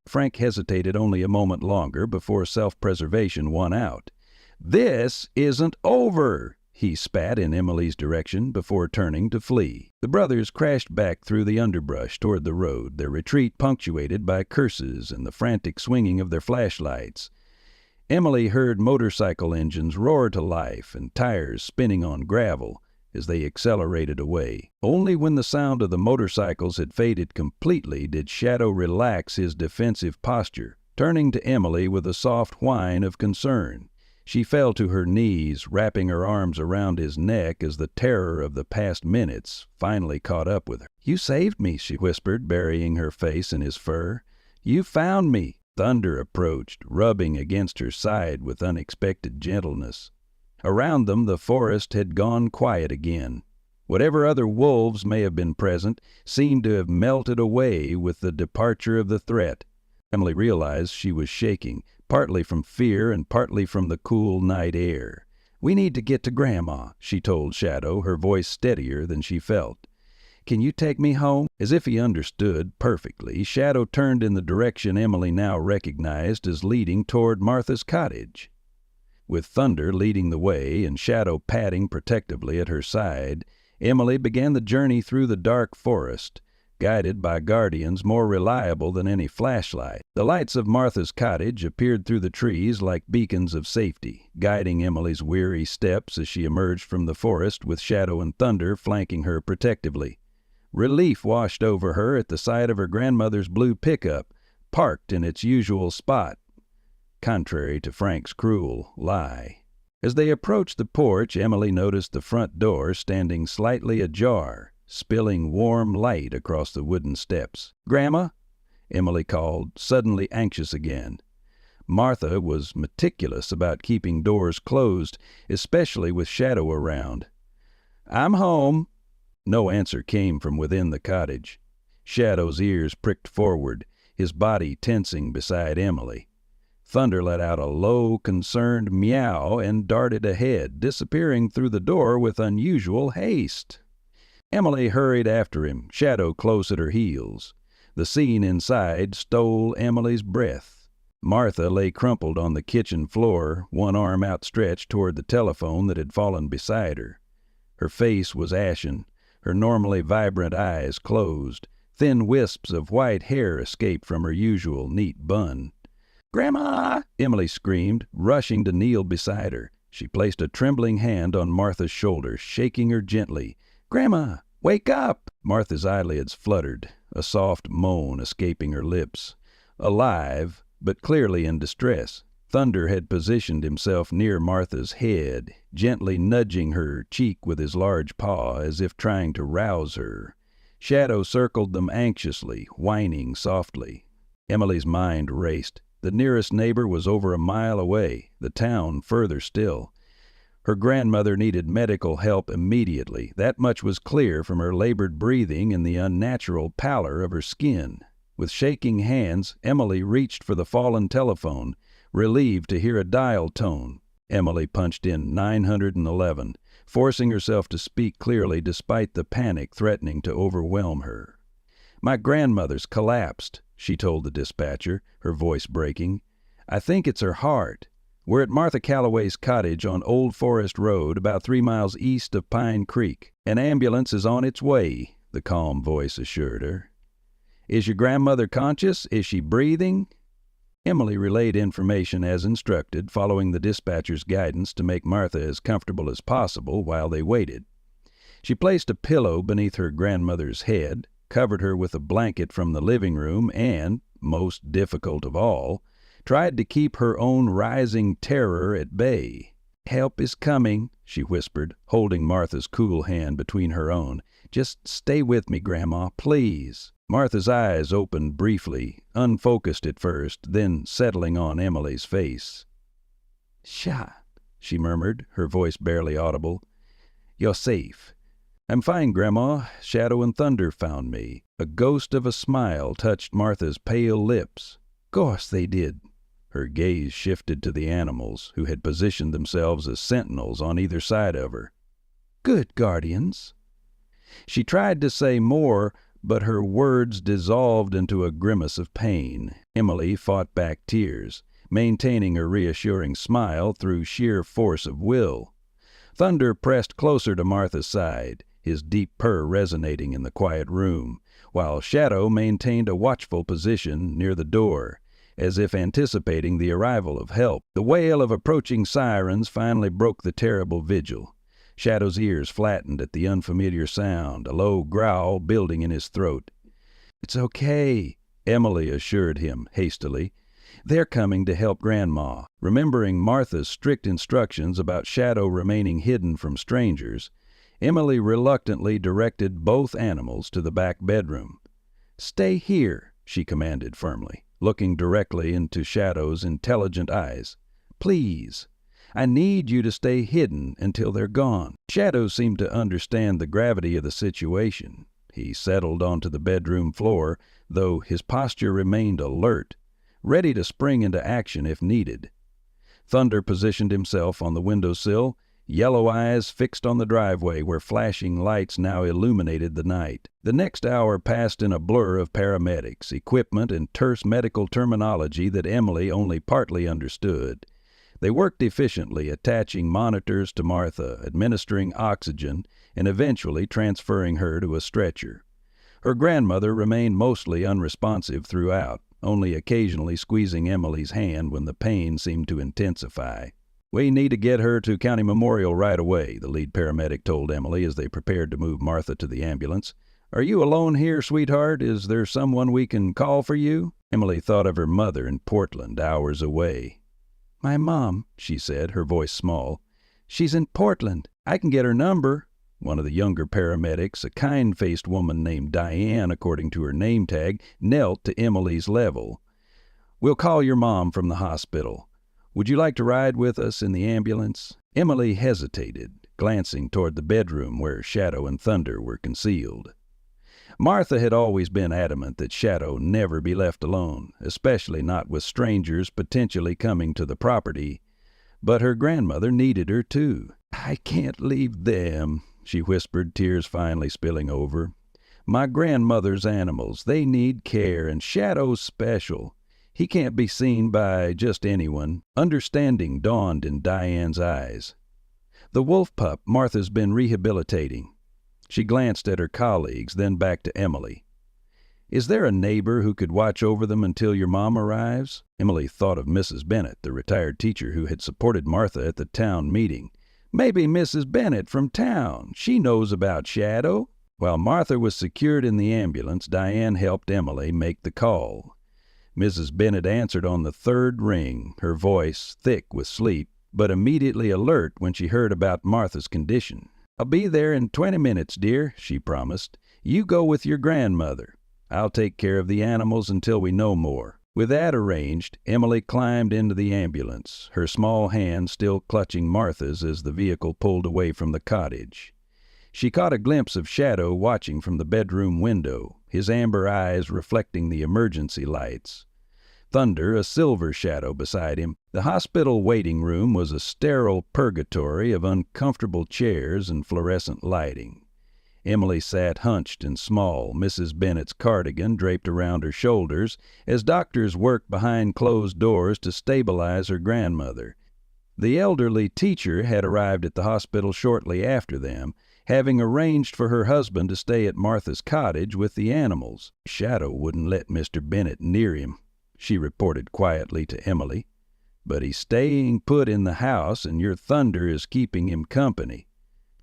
Frank hesitated only a moment longer before self-preservation won out. "This isn't over!" he spat in Emily's direction before turning to flee. The brothers crashed back through the underbrush toward the road, their retreat punctuated by curses and the frantic swinging of their flashlights. Emily heard motorcycle engines roar to life and tires spinning on gravel as they accelerated away. Only when the sound of the motorcycles had faded completely did Shadow relax his defensive posture, turning to Emily with a soft whine of concern. She fell to her knees, wrapping her arms around his neck as the terror of the past minutes finally caught up with her. "You saved me," she whispered, burying her face in his fur. "You found me." Thunder approached, rubbing against her side with unexpected gentleness. Around them the forest had gone quiet again. Whatever other wolves may have been present seemed to have melted away with the departure of the threat. Emily realized she was shaking, partly from fear and partly from the cool night air. "We need to get to Grandma," she told Shadow, her voice steadier than she felt. "Can you take me home?" As if he understood perfectly, Shadow turned in the direction Emily now recognized as leading toward Martha's cottage. With Thunder leading the way and Shadow padding protectively at her side, Emily began the journey through the dark forest, guided by guardians more reliable than any flashlight. The lights of Martha's cottage appeared through the trees like beacons of safety, guiding Emily's weary steps as she emerged from the forest with Shadow and Thunder flanking her protectively. Relief washed over her at the sight of her grandmother's blue pickup, parked in its usual spot, contrary to Frank's cruel lie. As they approached the porch, Emily noticed the front door standing slightly ajar, spilling warm light across the wooden steps. "Grandma?" Emily called, suddenly anxious again. Martha was meticulous about keeping doors closed, especially with Shadow around. "I'm home." No answer came from within the cottage. Shadow's ears pricked forward, his body tensing beside Emily. Thunder let out a low, concerned meow and darted ahead, disappearing through the door with unusual haste. Emily hurried after him, Shadow close at her heels. The scene inside stole Emily's breath. Martha lay crumpled on the kitchen floor, one arm outstretched toward the telephone that had fallen beside her. Her face was ashen, her normally vibrant eyes closed. Thin wisps of white hair escaped from her usual neat bun. "Grandma!" Emily screamed, rushing to kneel beside her. She placed a trembling hand on Martha's shoulder, shaking her gently. "Grandma, wake up!" Martha's eyelids fluttered, a soft moan escaping her lips. Alive, but clearly in distress. Thunder had positioned himself near Martha's head, gently nudging her cheek with his large paw as if trying to rouse her. Shadow circled them anxiously, whining softly. Emily's mind raced. The nearest neighbor was over a mile away, the town further still. Her grandmother needed medical help immediately. That much was clear from her labored breathing and the unnatural pallor of her skin. With shaking hands, Emily reached for the fallen telephone, relieved to hear a dial tone. Emily punched in 911, forcing herself to speak clearly despite the panic threatening to overwhelm her. "My grandmother's collapsed," she told the dispatcher, her voice breaking. "I think it's her heart. We're at Martha Calloway's cottage on Old Forest Road, about 3 miles east of Pine Creek. An ambulance is on its way," the calm voice assured her. "Is your grandmother conscious? Is she breathing?" Emily relayed information as instructed, following the dispatcher's guidance to make Martha as comfortable as possible while they waited. She placed a pillow beneath her grandmother's head, covered her with a blanket from the living room, and, most difficult of all, tried to keep her own rising terror at bay. "Help is coming," she whispered, holding Martha's cool hand between her own. "Just stay with me, Grandma, please." Martha's eyes opened briefly, unfocused at first, then settling on Emily's face. "Shot," she murmured, her voice barely audible. "You're safe." "I'm fine, Grandma. Shadow and Thunder found me." A ghost of a smile touched Martha's pale lips. "Course they did." Her gaze shifted to the animals, who had positioned themselves as sentinels on either side of her. "Good guardians." She tried to say more, but her words dissolved into a grimace of pain. Emily fought back tears, maintaining her reassuring smile through sheer force of will. Thunder pressed closer to Martha's side, his deep purr resonating in the quiet room, while Shadow maintained a watchful position near the door, as if anticipating the arrival of help. The wail of approaching sirens finally broke the terrible vigil. Shadow's ears flattened at the unfamiliar sound, a low growl building in his throat. "It's okay," Emily assured him hastily. "They're coming to help Grandma." Remembering Martha's strict instructions about Shadow remaining hidden from strangers, Emily reluctantly directed both animals to the back bedroom. "Stay here," she commanded firmly, looking directly into Shadow's intelligent eyes. "Please. I need you to stay hidden until they're gone." Shadow seemed to understand the gravity of the situation. He settled onto the bedroom floor, though his posture remained alert, ready to spring into action if needed. Thunder positioned himself on the windowsill, yellow eyes fixed on the driveway where flashing lights now illuminated the night. The next hour passed in a blur of paramedics, equipment, and terse medical terminology that Emily only partly understood. They worked efficiently, attaching monitors to Martha, administering oxygen, and eventually transferring her to a stretcher. Her grandmother remained mostly unresponsive throughout, only occasionally squeezing Emily's hand when the pain seemed to intensify. "We need to get her to County Memorial right away," the lead paramedic told Emily as they prepared to move Martha to the ambulance. "Are you alone here, sweetheart? Is there someone we can call for you?" Emily thought of her mother in Portland, hours away. "My mom," she said, her voice small. "She's in Portland. I can get her number." One of the younger paramedics, a kind-faced woman named Diane according to her name tag, knelt to Emily's level. "We'll call your mom from the hospital. Would you like to ride with us in the ambulance?" Emily hesitated, glancing toward the bedroom where Shadow and Thunder were concealed. Martha had always been adamant that Shadow never be left alone, especially not with strangers potentially coming to the property. But her grandmother needed her too. "I can't leave them," she whispered, tears finally spilling over. "My grandmother's animals, they need care, and Shadow's special. He can't be seen by just anyone." Understanding dawned in Diane's eyes. "The wolf pup Martha's been rehabilitating." She glanced at her colleagues, then back to Emily. "Is there a neighbor who could watch over them until your mom arrives?" Emily thought of Mrs. Bennett, the retired teacher who had supported Martha at the town meeting. "Maybe Mrs. Bennett from town. She knows about Shadow." While Martha was secured in the ambulance, Diane helped Emily make the call. Mrs. Bennett answered on the third ring, her voice thick with sleep, but immediately alert when she heard about Martha's condition. "I'll be there in 20 minutes, dear," she promised. "You go with your grandmother. I'll take care of the animals until we know more." With that arranged, Emily climbed into the ambulance, her small hand still clutching Martha's as the vehicle pulled away from the cottage. She caught a glimpse of Shadow watching from the bedroom window, his amber eyes reflecting the emergency lights. Thunder, a silver shadow beside him. The hospital waiting room was a sterile purgatory of uncomfortable chairs and fluorescent lighting. Emily sat hunched and small, Mrs. Bennett's cardigan draped around her shoulders, as doctors worked behind closed doors to stabilize her grandmother. The elderly teacher had arrived at the hospital shortly after them, having arranged for her husband to stay at Martha's cottage with the animals. "Shadow wouldn't let Mr. Bennett near him," she reported quietly to Emily. "But he's staying put in the house, and your Thunder is keeping him company.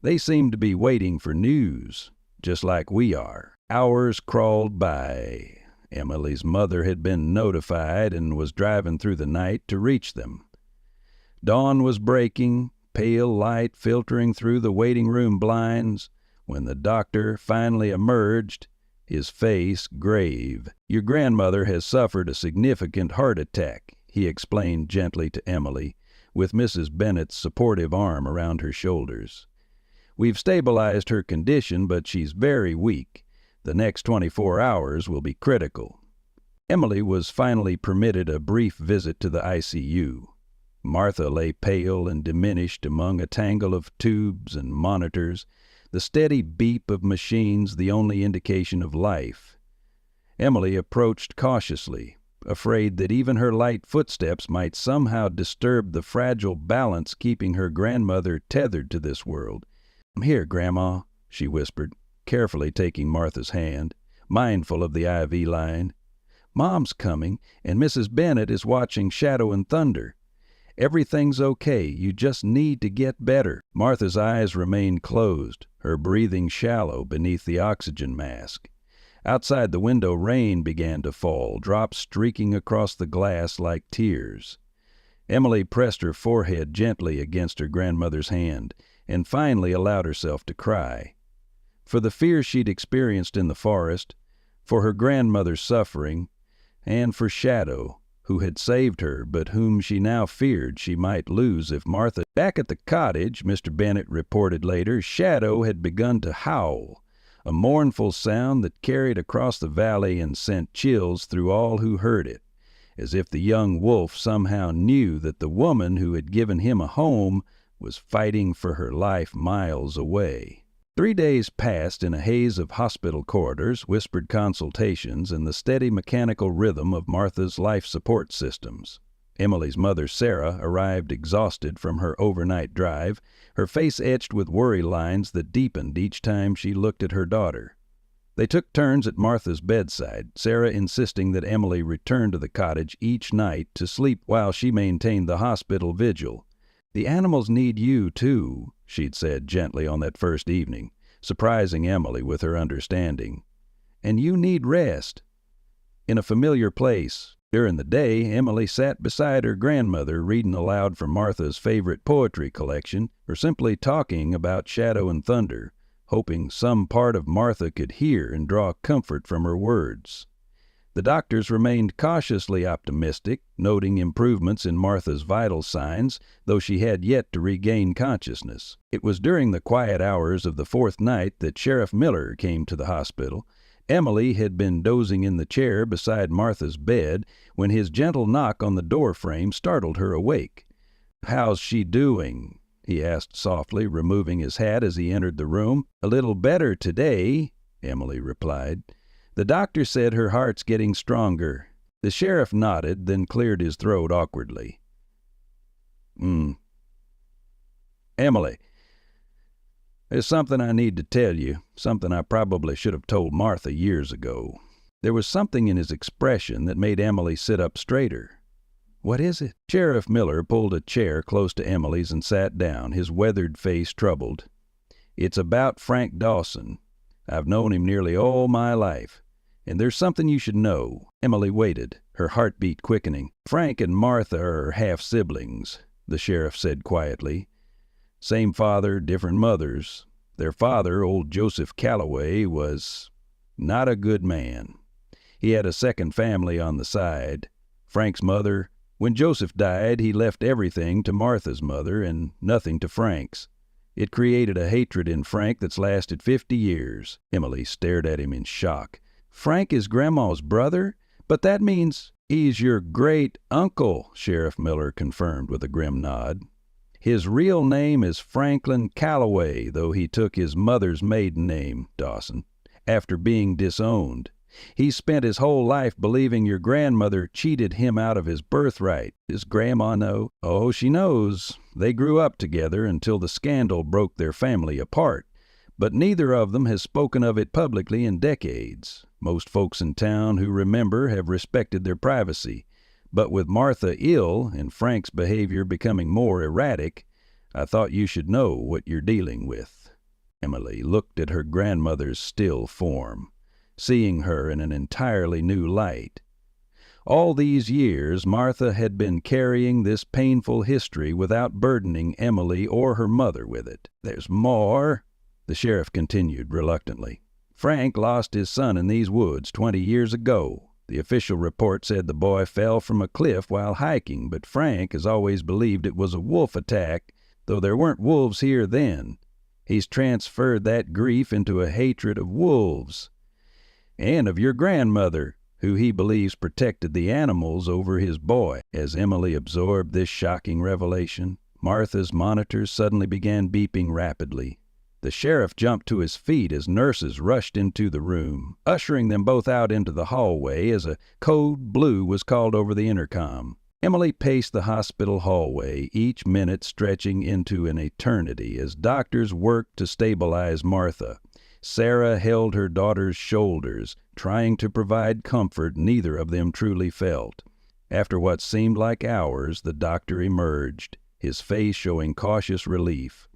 They seem to be waiting for news, just like we are." Hours crawled by. Emily's mother had been notified and was driving through the night to reach them. Dawn was breaking, pale light filtering through the waiting room blinds, when the doctor finally emerged, his face grave. "Your grandmother has suffered a significant heart attack," he explained gently to Emily, with Mrs. Bennett's supportive arm around her shoulders. "We've stabilized her condition, but she's very weak. The next 24 hours will be critical." Emily was finally permitted a brief visit to the ICU. Martha lay pale and diminished among a tangle of tubes and monitors, the steady beep of machines the only indication of life. Emily approached cautiously, afraid that even her light footsteps might somehow disturb the fragile balance keeping her grandmother tethered to this world. "I'm here, Grandma," she whispered, carefully taking Martha's hand, mindful of the IV line. "Mom's coming, and Mrs. Bennett is watching Shadow and Thunder. Everything's okay. You just need to get better." Martha's eyes remained closed, her breathing shallow beneath the oxygen mask. Outside the window, rain began to fall, drops streaking across the glass like tears. Emily pressed her forehead gently against her grandmother's hand, and finally allowed herself to cry. For the fear she'd experienced in the forest, for her grandmother's suffering, and for Shadow, who had saved her, but whom she now feared she might lose if Martha... Back at the cottage, Mr. Bennett reported later, Shadow had begun to howl, a mournful sound that carried across the valley and sent chills through all who heard it, as if the young wolf somehow knew that the woman who had given him a home was fighting for her life miles away. 3 days passed in a haze of hospital corridors, whispered consultations, and the steady mechanical rhythm of Martha's life support systems. Emily's mother, Sarah, arrived exhausted from her overnight drive, her face etched with worry lines that deepened each time she looked at her daughter. They took turns at Martha's bedside, Sarah insisting that Emily return to the cottage each night to sleep while she maintained the hospital vigil. "The animals need you, too," she'd said gently on that first evening, surprising Emily with her understanding. "And you need rest." In a familiar place, during the day, Emily sat beside her grandmother reading aloud from Martha's favorite poetry collection, or simply talking about Shadow and Thunder, hoping some part of Martha could hear and draw comfort from her words. The doctors remained cautiously optimistic, noting improvements in Martha's vital signs, though she had yet to regain consciousness. It was during the quiet hours of the 4th night that Sheriff Miller came to the hospital. Emily had been dozing in the chair beside Martha's bed when his gentle knock on the door frame startled her awake. "How's she doing?" he asked softly, removing his hat as he entered the room. "A little better today," Emily replied. "The doctor said her heart's getting stronger." The sheriff nodded, then cleared his throat awkwardly. "Emily, there's something I need to tell you, something I probably should have told Martha years ago." There was something in his expression that made Emily sit up straighter. "What is it?" Sheriff Miller pulled a chair close to Emily's and sat down, his weathered face troubled. "It's about Frank Dawson. I've known him nearly all my life. And there's something you should know." Emily waited, her heartbeat quickening. "Frank and Martha are half-siblings," the sheriff said quietly. "Same father, different mothers. Their father, old Joseph Calloway, was not a good man. He had a second family on the side. Frank's mother, when Joseph died, he left everything to Martha's mother and nothing to Frank's. It created a hatred in Frank that's lasted 50 years. Emily stared at him in shock. "Frank is Grandma's brother? But that means—" "He's your great-uncle," Sheriff Miller confirmed with a grim nod. "His real name is Franklin Calloway, though he took his mother's maiden name, Dawson, after being disowned. He spent his whole life believing your grandmother cheated him out of his birthright. Does Grandma know?" "Oh, she knows. They grew up together until the scandal broke their family apart. But neither of them has spoken of it publicly in decades. Most folks in town who remember have respected their privacy. But with Martha ill and Frank's behavior becoming more erratic, I thought you should know what you're dealing with." Emily looked at her grandmother's still form, seeing her in an entirely new light. All these years, Martha had been carrying this painful history without burdening Emily or her mother with it. "There's more," the sheriff continued reluctantly. "Frank lost his son in these woods 20 years ago. The official report said the boy fell from a cliff while hiking, but Frank has always believed it was a wolf attack, though there weren't wolves here then. He's transferred that grief into a hatred of wolves, and of your grandmother, who he believes protected the animals over his boy." As Emily absorbed this shocking revelation, Martha's monitors suddenly began beeping rapidly. The sheriff jumped to his feet as nurses rushed into the room, ushering them both out into the hallway as a code blue was called over the intercom. Emily paced the hospital hallway, each minute stretching into an eternity as doctors worked to stabilize Martha. Sarah held her daughter's shoulders, trying to provide comfort neither of them truly felt. After what seemed like hours, the doctor emerged, his face showing cautious relief.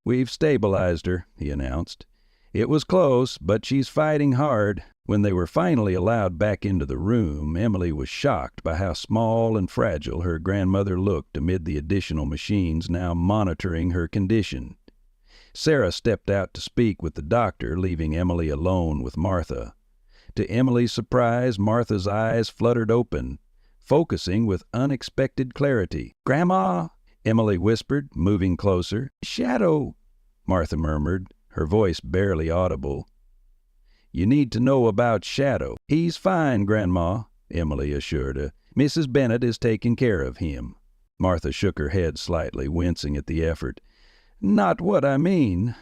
"We've stabilized her," he announced. "It was close, but she's fighting hard." When they were finally allowed back into the room, Emily was shocked by how small and fragile her grandmother looked amid the additional machines now monitoring her condition. Sarah stepped out to speak with the doctor, leaving Emily alone with Martha. To Emily's surprise, Martha's eyes fluttered open, focusing with unexpected clarity. "Grandma," Emily whispered, moving closer. "Shadow," Martha murmured, her voice barely audible. "You need to know about Shadow." "He's fine, Grandma," Emily assured her. "Mrs. Bennett is taking care of him." Martha shook her head slightly, wincing at the effort. "Not what I mean.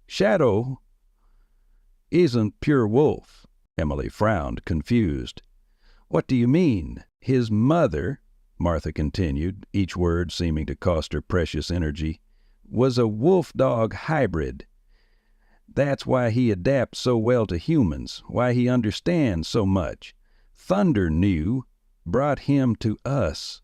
Shadow isn't pure wolf." Emily frowned, confused. "What do you mean?" "His mother," Martha continued, each word seeming to cost her precious energy, "was a wolf-dog hybrid. That's why he adapts so well to humans, why he understands so much. Thunder knew, brought him to us,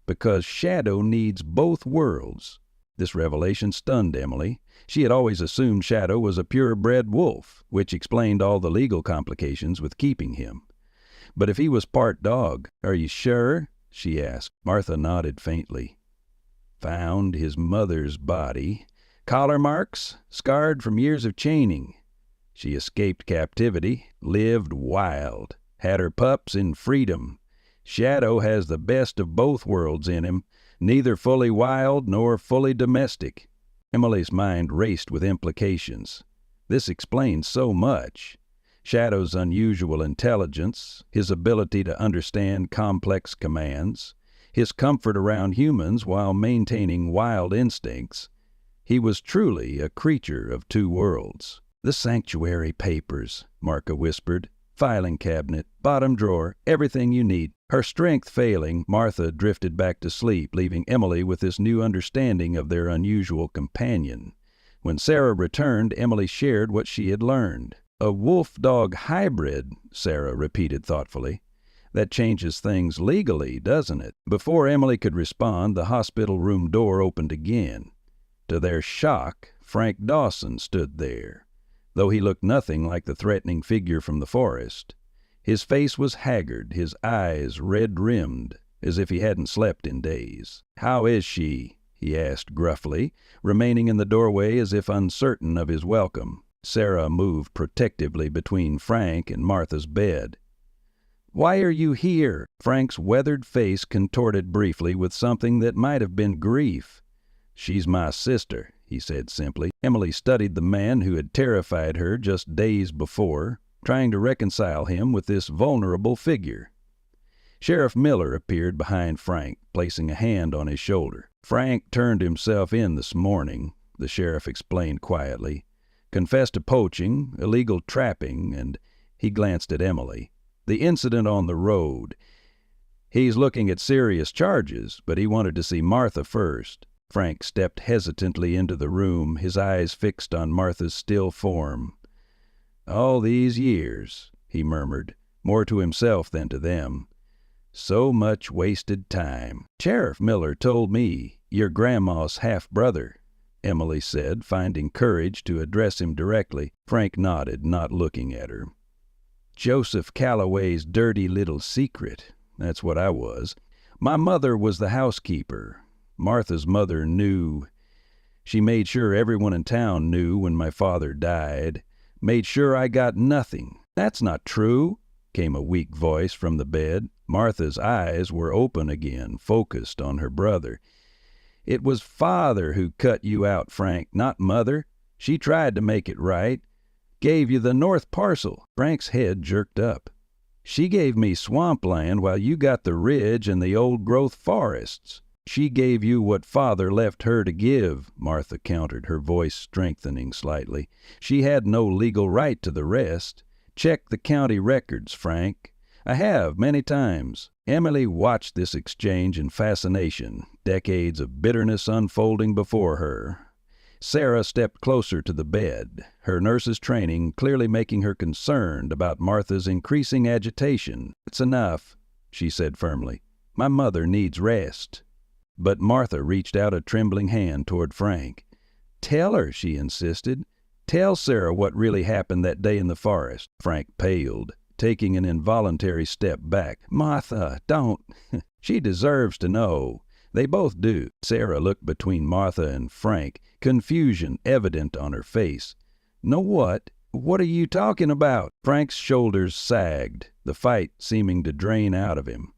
because Shadow needs both worlds." This revelation stunned Emily. She had always assumed Shadow was a purebred wolf, which explained all the legal complications with keeping him. "But if he was part dog, are you sure?" she asked. Martha nodded faintly. "Found his mother's body. Collar marks, scarred from years of chaining. She escaped captivity, lived wild, had her pups in freedom. Shadow has the best of both worlds in him, neither fully wild nor fully domestic." Emily's mind raced with implications. This explains so much. Shadow's unusual intelligence, his ability to understand complex commands, his comfort around humans while maintaining wild instincts. He was truly a creature of two worlds. "The sanctuary papers," Martha whispered. "Filing cabinet, bottom drawer, everything you need." Her strength failing, Martha drifted back to sleep, leaving Emily with this new understanding of their unusual companion. When Sarah returned, Emily shared what she had learned. "A wolf-dog hybrid," Sarah repeated thoughtfully. "That changes things legally, doesn't it?" Before Emily could respond, the hospital room door opened again. To their shock, Frank Dawson stood there, though he looked nothing like the threatening figure from the forest. His face was haggard, his eyes red-rimmed, as if he hadn't slept in days. "How is she?" he asked gruffly, remaining in the doorway as if uncertain of his welcome. Sarah moved protectively between Frank and Martha's bed. "Why are you here?" Frank's weathered face contorted briefly with something that might have been grief. "She's my sister," he said simply. Emily studied the man who had terrified her just days before, trying to reconcile him with this vulnerable figure. Sheriff Miller appeared behind Frank, placing a hand on his shoulder. "Frank turned himself in this morning," the sheriff explained quietly. "Confessed to poaching, illegal trapping, and," he glanced at Emily, "the incident on the road. He's looking at serious charges, but he wanted to see Martha first." Frank stepped hesitantly into the room, his eyes fixed on Martha's still form. "All these years," he murmured, more to himself than to them. "So much wasted time." "Sheriff Miller told me your grandma's half-brother," Emily said, finding courage to address him directly. Frank nodded, not looking at her. "Joseph Calloway's dirty little secret. That's what I was. My mother was the housekeeper. Martha's mother knew. She made sure everyone in town knew when my father died. Made sure I got nothing." "That's not true," came a weak voice from the bed. Martha's eyes were open again, focused on her brother. "It was Father who cut you out, Frank, not Mother. She tried to make it right. Gave you the north parcel." Frank's head jerked up. "She gave me swampland while you got the ridge and the old-growth forests. She gave you what Father left her to give, Martha countered, her voice strengthening slightly. She had no legal right to the rest. Check the county records, Frank. I have, many times. Emily watched this exchange in fascination, decades of bitterness unfolding before her. Sarah stepped closer to the bed, her nurse's training clearly making her concerned about Martha's increasing agitation. "It's enough," she said firmly. "My mother needs rest." But Martha reached out a trembling hand toward Frank. "Tell her," she insisted. "Tell Sarah what really happened that day in the forest." Frank paled, taking an involuntary step back. "Martha, don't." "She deserves to know. They both do." Sarah looked between Martha and Frank, confusion evident on her face. "Know what? What are you talking about?" Frank's shoulders sagged, the fight seeming to drain out of him.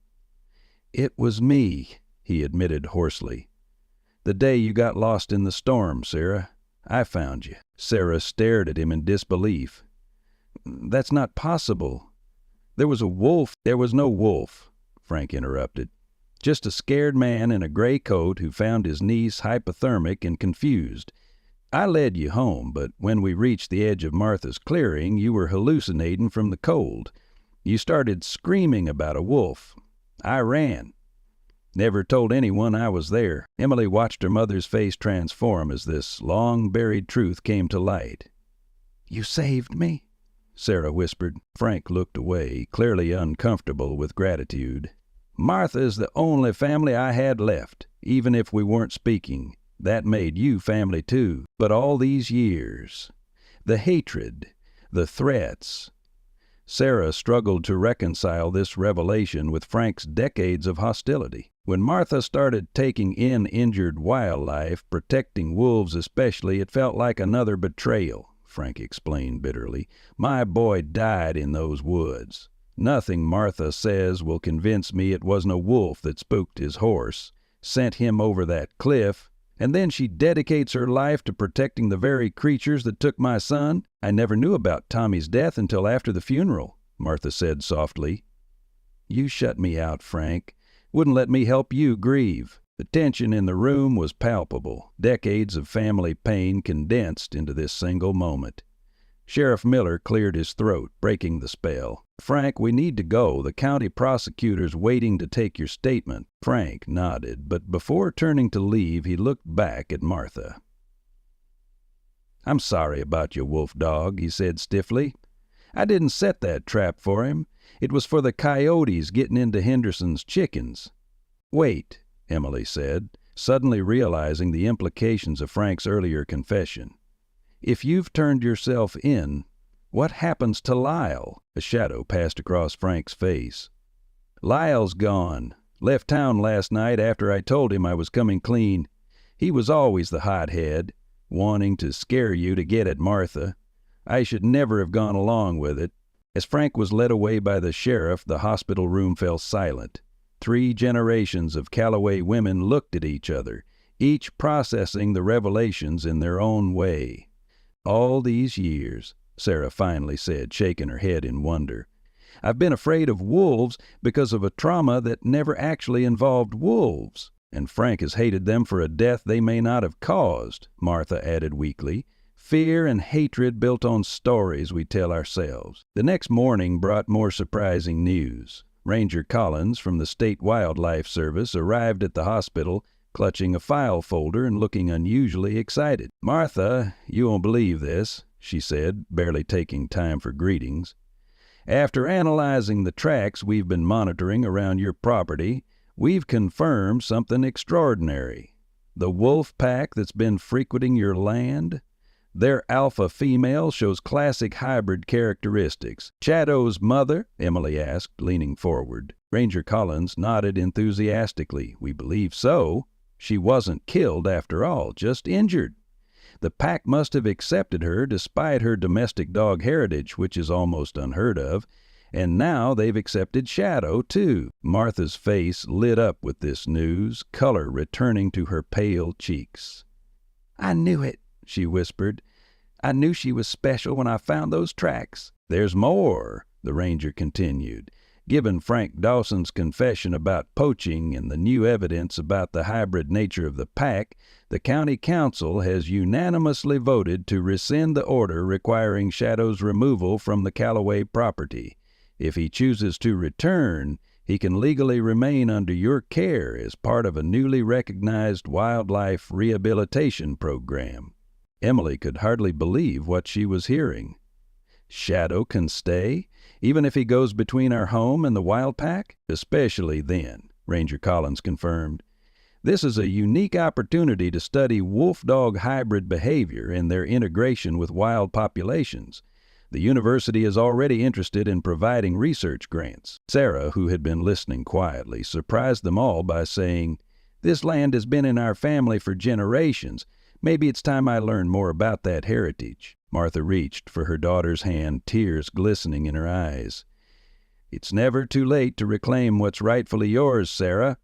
"It was me," he admitted hoarsely. "The day you got lost in the storm, Sarah. I found you." Sarah stared at him in disbelief. "That's not possible. There was a wolf." "There was no wolf," Frank interrupted. "Just a scared man in a gray coat who found his niece hypothermic and confused. I led you home, but when we reached the edge of Martha's clearing, you were hallucinating from the cold. You started screaming about a wolf. I ran. Never told anyone I was there." Emily watched her mother's face transform as this long-buried truth came to light. "You saved me?" Sarah whispered. Frank looked away, clearly uncomfortable with gratitude. "Martha is the only family I had left, even if we weren't speaking. That made you family too. But all these years, the hatred, the threats." Sarah struggled to reconcile this revelation with Frank's decades of hostility. "When Martha started taking in injured wildlife, protecting wolves especially, it felt like another betrayal," Frank explained bitterly. "My boy died in those woods. Nothing Martha says will convince me it wasn't a wolf that spooked his horse, sent him over that cliff, and then she dedicates her life to protecting the very creatures that took my son." "I never knew about Tommy's death until after the funeral," Martha said softly. "You shut me out, Frank. Wouldn't let me help you grieve." The tension in the room was palpable, decades of family pain condensed into this single moment. Sheriff Miller cleared his throat, breaking the spell. "Frank, we need to go. The county prosecutor's waiting to take your statement." Frank nodded, but before turning to leave, he looked back at Martha. "I'm sorry about your wolf dog," he said stiffly. "I didn't set that trap for him. It was for the coyotes getting into Henderson's chickens." "Wait," Emily said, suddenly realizing the implications of Frank's earlier confession. "If you've turned yourself in, what happens to Lyle?" A shadow passed across Frank's face. "Lyle's gone. Left town last night after I told him I was coming clean. He was always the hothead, wanting to scare you to get at Martha. I should never have gone along with it." As Frank was led away by the sheriff, the hospital room fell silent. 3 generations of Callaway women looked at each other, each processing the revelations in their own way. "All these years," Sarah finally said, shaking her head in wonder. "I've been afraid of wolves because of a trauma that never actually involved wolves. And Frank has hated them for a death they may not have caused," Martha added weakly. "Fear and hatred built on stories we tell ourselves." The next morning brought more surprising news. Ranger Collins from the State Wildlife Service arrived at the hospital, clutching a file folder and looking unusually excited. "Martha, you won't believe this," she said, barely taking time for greetings. "After analyzing the tracks we've been monitoring around your property, we've confirmed something extraordinary. The wolf pack that's been frequenting your land, their alpha female shows classic hybrid characteristics." "Shadow's mother?" Emily asked, leaning forward. Ranger Collins nodded enthusiastically. "We believe so. She wasn't killed after all, just injured. The pack must have accepted her despite her domestic dog heritage, which is almost unheard of. And now they've accepted Shadow, too." Martha's face lit up with this news, color returning to her pale cheeks. "I knew it," she whispered. "I knew she was special when I found those tracks." "There's more," the ranger continued. Given Frank Dawson's confession about poaching and the new evidence about the hybrid nature of the pack, the county council has unanimously voted to rescind the order requiring Shadow's removal from the Callaway property. If he chooses to return, he can legally remain under your care as part of a newly recognized wildlife rehabilitation program. Emily could hardly believe what she was hearing. Shadow can stay, even if he goes between our home and the wild pack? Especially then, Ranger Collins confirmed. This is a unique opportunity to study wolf-dog hybrid behavior and their integration with wild populations. The university is already interested in providing research grants. Sarah, who had been listening quietly, surprised them all by saying, "This land has been in our family for generations. Maybe it's time I learn more about that heritage." Martha reached for her daughter's hand, tears glistening in her eyes. "It's never too late to reclaim what's rightfully yours, Sarah.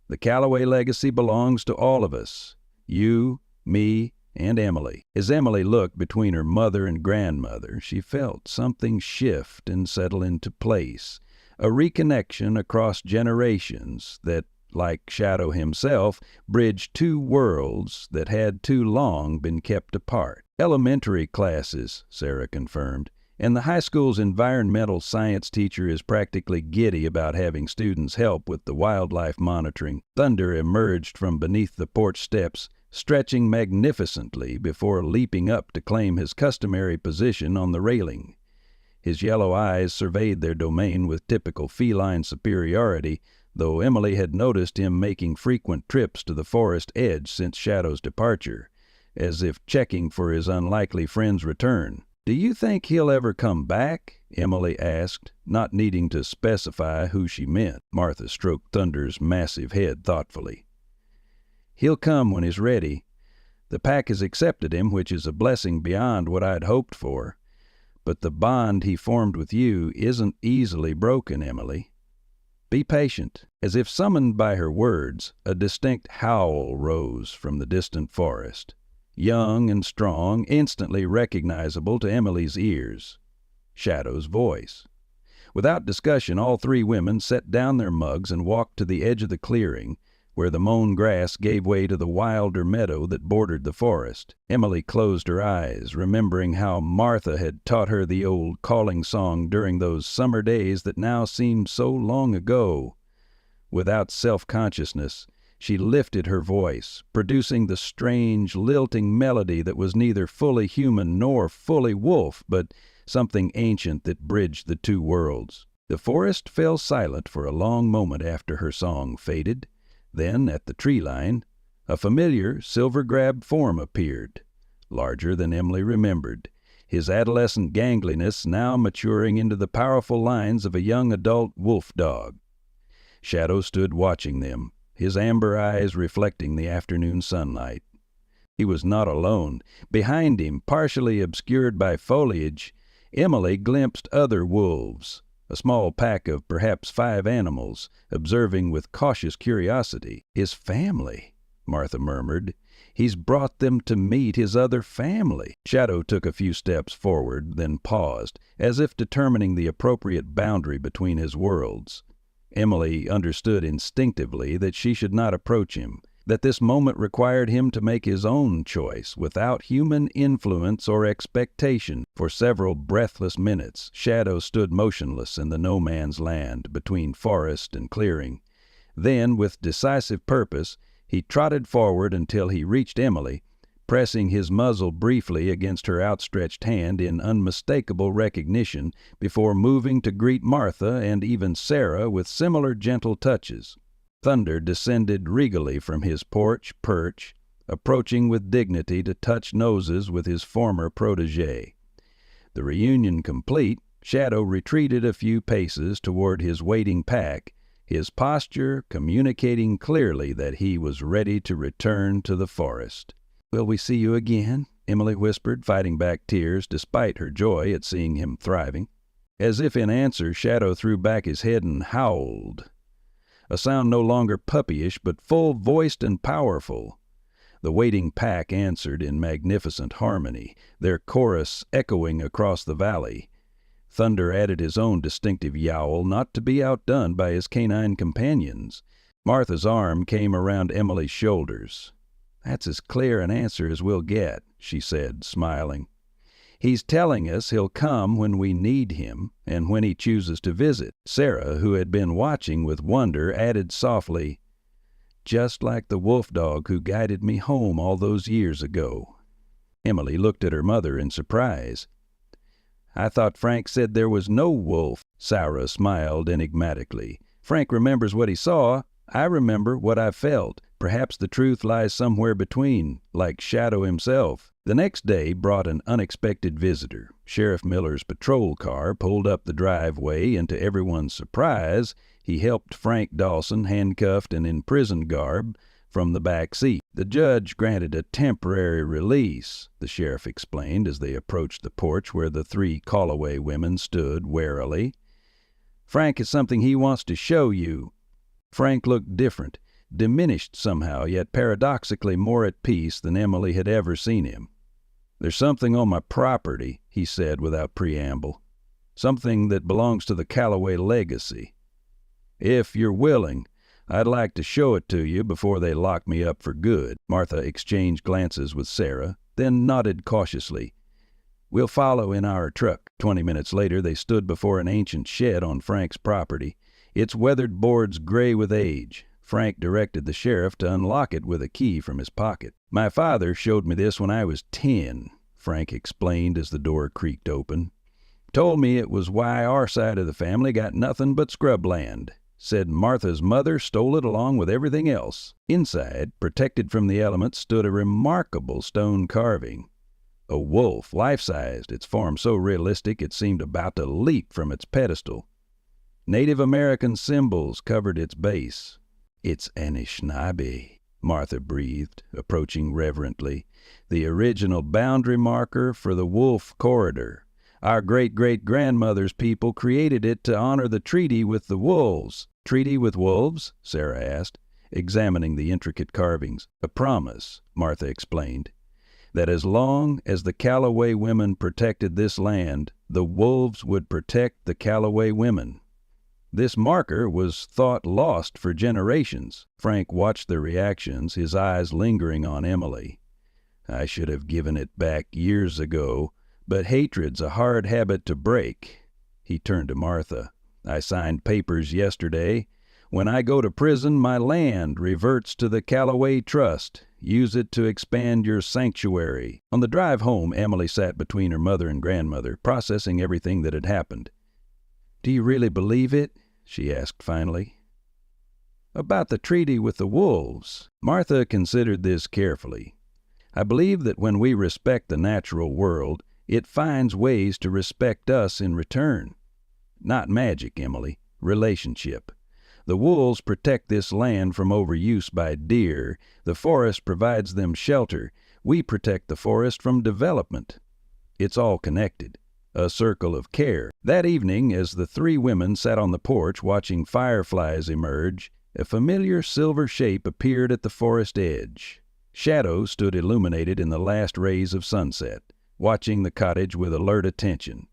The Callaway legacy belongs to all of us. You, me, and Emily." As Emily looked between her mother and grandmother, she felt something shift and settle into place, a reconnection across generations that, like Shadow himself, bridged two worlds that had too long been kept apart. "Elementary classes," Sarah confirmed, "and the high school's environmental science teacher is practically giddy about having students help with the wildlife monitoring." Thunder emerged from beneath the porch steps, stretching magnificently before leaping up to claim his customary position on the railing. His yellow eyes surveyed their domain with typical feline superiority, though Emily had noticed him making frequent trips to the forest edge since Shadow's departure, as if checking for his unlikely friend's return. "Do you think he'll ever come back?" Emily asked, not needing to specify who she meant. Martha stroked Thunder's massive head thoughtfully. "He'll come when he's ready. The pack has accepted him, which is a blessing beyond what I'd hoped for. But the bond he formed with you isn't easily broken, Emily. Be patient." As if summoned by her words, a distinct howl rose from the distant forest. Young and strong, instantly recognizable to Emily's ears. Shadow's voice. Without discussion, all three women set down their mugs and walked to the edge of the clearing, where the mown grass gave way to the wilder meadow that bordered the forest. Emily closed her eyes, remembering how Martha had taught her the old calling song during those summer days that now seemed so long ago. Without self-consciousness, she lifted her voice, producing the strange, lilting melody that was neither fully human nor fully wolf, but something ancient that bridged the two worlds. The forest fell silent for a long moment after her song faded. Then, at the tree line, a familiar, silver-grabbed form appeared, larger than Emily remembered, his adolescent gangliness now maturing into the powerful lines of a young adult wolf dog. Shadow stood watching them, his amber eyes reflecting the afternoon sunlight. He was not alone. Behind him, partially obscured by foliage, Emily glimpsed other wolves, a small pack of perhaps 5 animals, observing with cautious curiosity. "His family," Martha murmured. "He's brought them to meet his other family." Shadow took a few steps forward, then paused, as if determining the appropriate boundary between his worlds. Emily understood instinctively that she should not approach him, that this moment required him to make his own choice without human influence or expectation. For several breathless minutes, Shadow stood motionless in the no-man's land between forest and clearing. Then, with decisive purpose, he trotted forward until he reached Emily, pressing his muzzle briefly against her outstretched hand in unmistakable recognition before moving to greet Martha and even Sarah with similar gentle touches. Thunder descended regally from his porch perch, approaching with dignity to touch noses with his former protégé. The reunion complete, Shadow retreated a few paces toward his waiting pack, his posture communicating clearly that he was ready to return to the forest. "Will we see you again?" Emily whispered, fighting back tears despite her joy at seeing him thriving. As if in answer, Shadow threw back his head and howled, a sound no longer puppyish but full-voiced and powerful. The waiting pack answered in magnificent harmony, their chorus echoing across the valley. Thunder added his own distinctive yowl, not to be outdone by his canine companions. Martha's arm came around Emily's shoulders. "That's as clear an answer as we'll get," she said, smiling. "He's telling us he'll come when we need him and when he chooses to visit." Sarah, who had been watching with wonder, added softly, "Just like the wolf dog who guided me home all those years ago." Emily looked at her mother in surprise. "I thought Frank said there was no wolf." Sarah smiled enigmatically. "Frank remembers what he saw. I remember what I felt. Perhaps the truth lies somewhere between, like Shadow himself." The next day brought an unexpected visitor. Sheriff Miller's patrol car pulled up the driveway, and to everyone's surprise, he helped Frank Dawson, handcuffed and in prison garb, from the back seat. "The judge granted a temporary release," the sheriff explained as they approached the porch where the 3 Callaway women stood warily. "Frank has something he wants to show you." Frank looked different, diminished somehow, yet paradoxically more at peace than Emily had ever seen him. "There's something on my property," he said without preamble. "Something that belongs to the Callaway legacy. If you're willing, I'd like to show it to you before they lock me up for good." Martha exchanged glances with Sarah, then nodded cautiously. "We'll follow in our truck." 20 minutes later they stood before an ancient shed on Frank's property, its weathered boards gray with age. Frank directed the sheriff to unlock it with a key from his pocket. "My father showed me this when I was 10, Frank explained as the door creaked open. "Told me it was why our side of the family got nothing but scrubland. Said Martha's mother stole it along with everything else." Inside, protected from the elements, stood a remarkable stone carving. A wolf, life-sized, its form so realistic it seemed about to leap from its pedestal. Native American symbols covered its base. "It's Anishinaabe," Martha breathed, approaching reverently. "The original boundary marker for the wolf corridor. Our great-great-grandmother's people created it to honor the treaty with the wolves." "Treaty with wolves?" Sarah asked, examining the intricate carvings. "A promise," Martha explained, "that as long as the Callaway women protected this land, the wolves would protect the Callaway women." This marker was thought lost for generations. Frank watched their reactions, his eyes lingering on Emily. "I should have given it back years ago, but hatred's a hard habit to break." He turned to Martha. "I signed papers yesterday. When I go to prison, my land reverts to the Callaway Trust. Use it to expand your sanctuary." On the drive home, Emily sat between her mother and grandmother, processing everything that had happened. "Do you really believe it?" she asked finally. "About the treaty with the wolves?" Martha considered this carefully. "I believe that when we respect the natural world, it finds ways to respect us in return. Not magic, Emily, relationship. The wolves protect this land from overuse by deer. The forest provides them shelter. We protect the forest from development. It's all connected. A circle of care." That evening, as the 3 women sat on the porch watching fireflies emerge, a familiar silver shape appeared at the forest edge. Shadow stood illuminated in the last rays of sunset, watching the cottage with alert attention.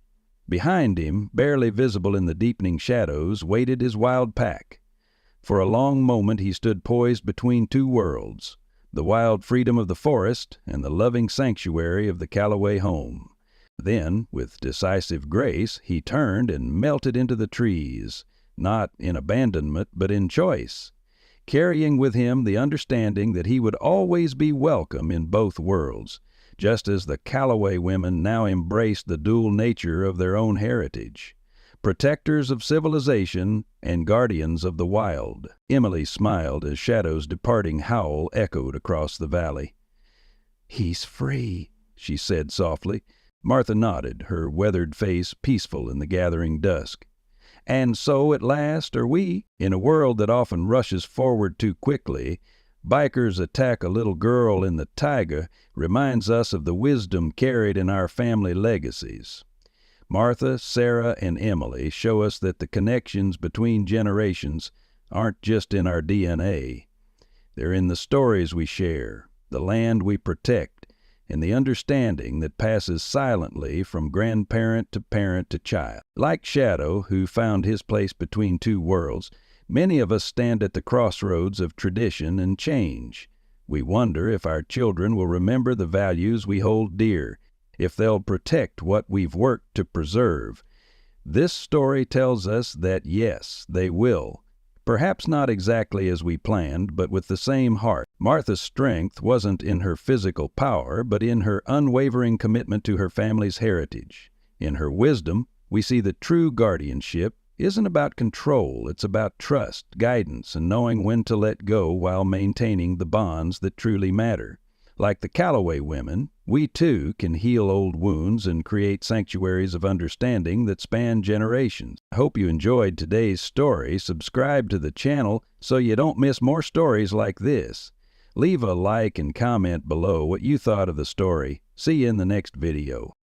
Behind him, barely visible in the deepening shadows, waited his wild pack. For a long moment he stood poised between 2 worlds, the wild freedom of the forest and the loving sanctuary of the Callaway home. Then, with decisive grace, he turned and melted into the trees, not in abandonment but in choice, carrying with him the understanding that he would always be welcome in both worlds, just as the Callaway women now embraced the dual nature of their own heritage, protectors of civilization and guardians of the wild. Emily smiled as Shadow's departing howl echoed across the valley. "He's free," she said softly. Martha nodded, her weathered face peaceful in the gathering dusk. "And so, at last, are we. In a world that often rushes forward too quickly, Bikers' attack a little girl in the Taiga reminds us of the wisdom carried in our family legacies. Martha, Sarah, and Emily show us that the connections between generations aren't just in our DNA. They're in the stories we share, the land we protect, and the understanding that passes silently from grandparent to parent to child. Like Shadow, who found his place between two worlds, many of us stand at the crossroads of tradition and change. We wonder if our children will remember the values we hold dear, if they'll protect what we've worked to preserve. This story tells us that yes, they will. Perhaps not exactly as we planned, but with the same heart. Martha's strength wasn't in her physical power, but in her unwavering commitment to her family's heritage. In her wisdom, we see that true guardianship isn't about control, it's about trust, guidance, and knowing when to let go while maintaining the bonds that truly matter. Like the Calloway women, we too can heal old wounds and create sanctuaries of understanding that span generations. I hope you enjoyed today's story. Subscribe to the channel so you don't miss more stories like this. Leave a like and comment below what you thought of the story. See you in the next video.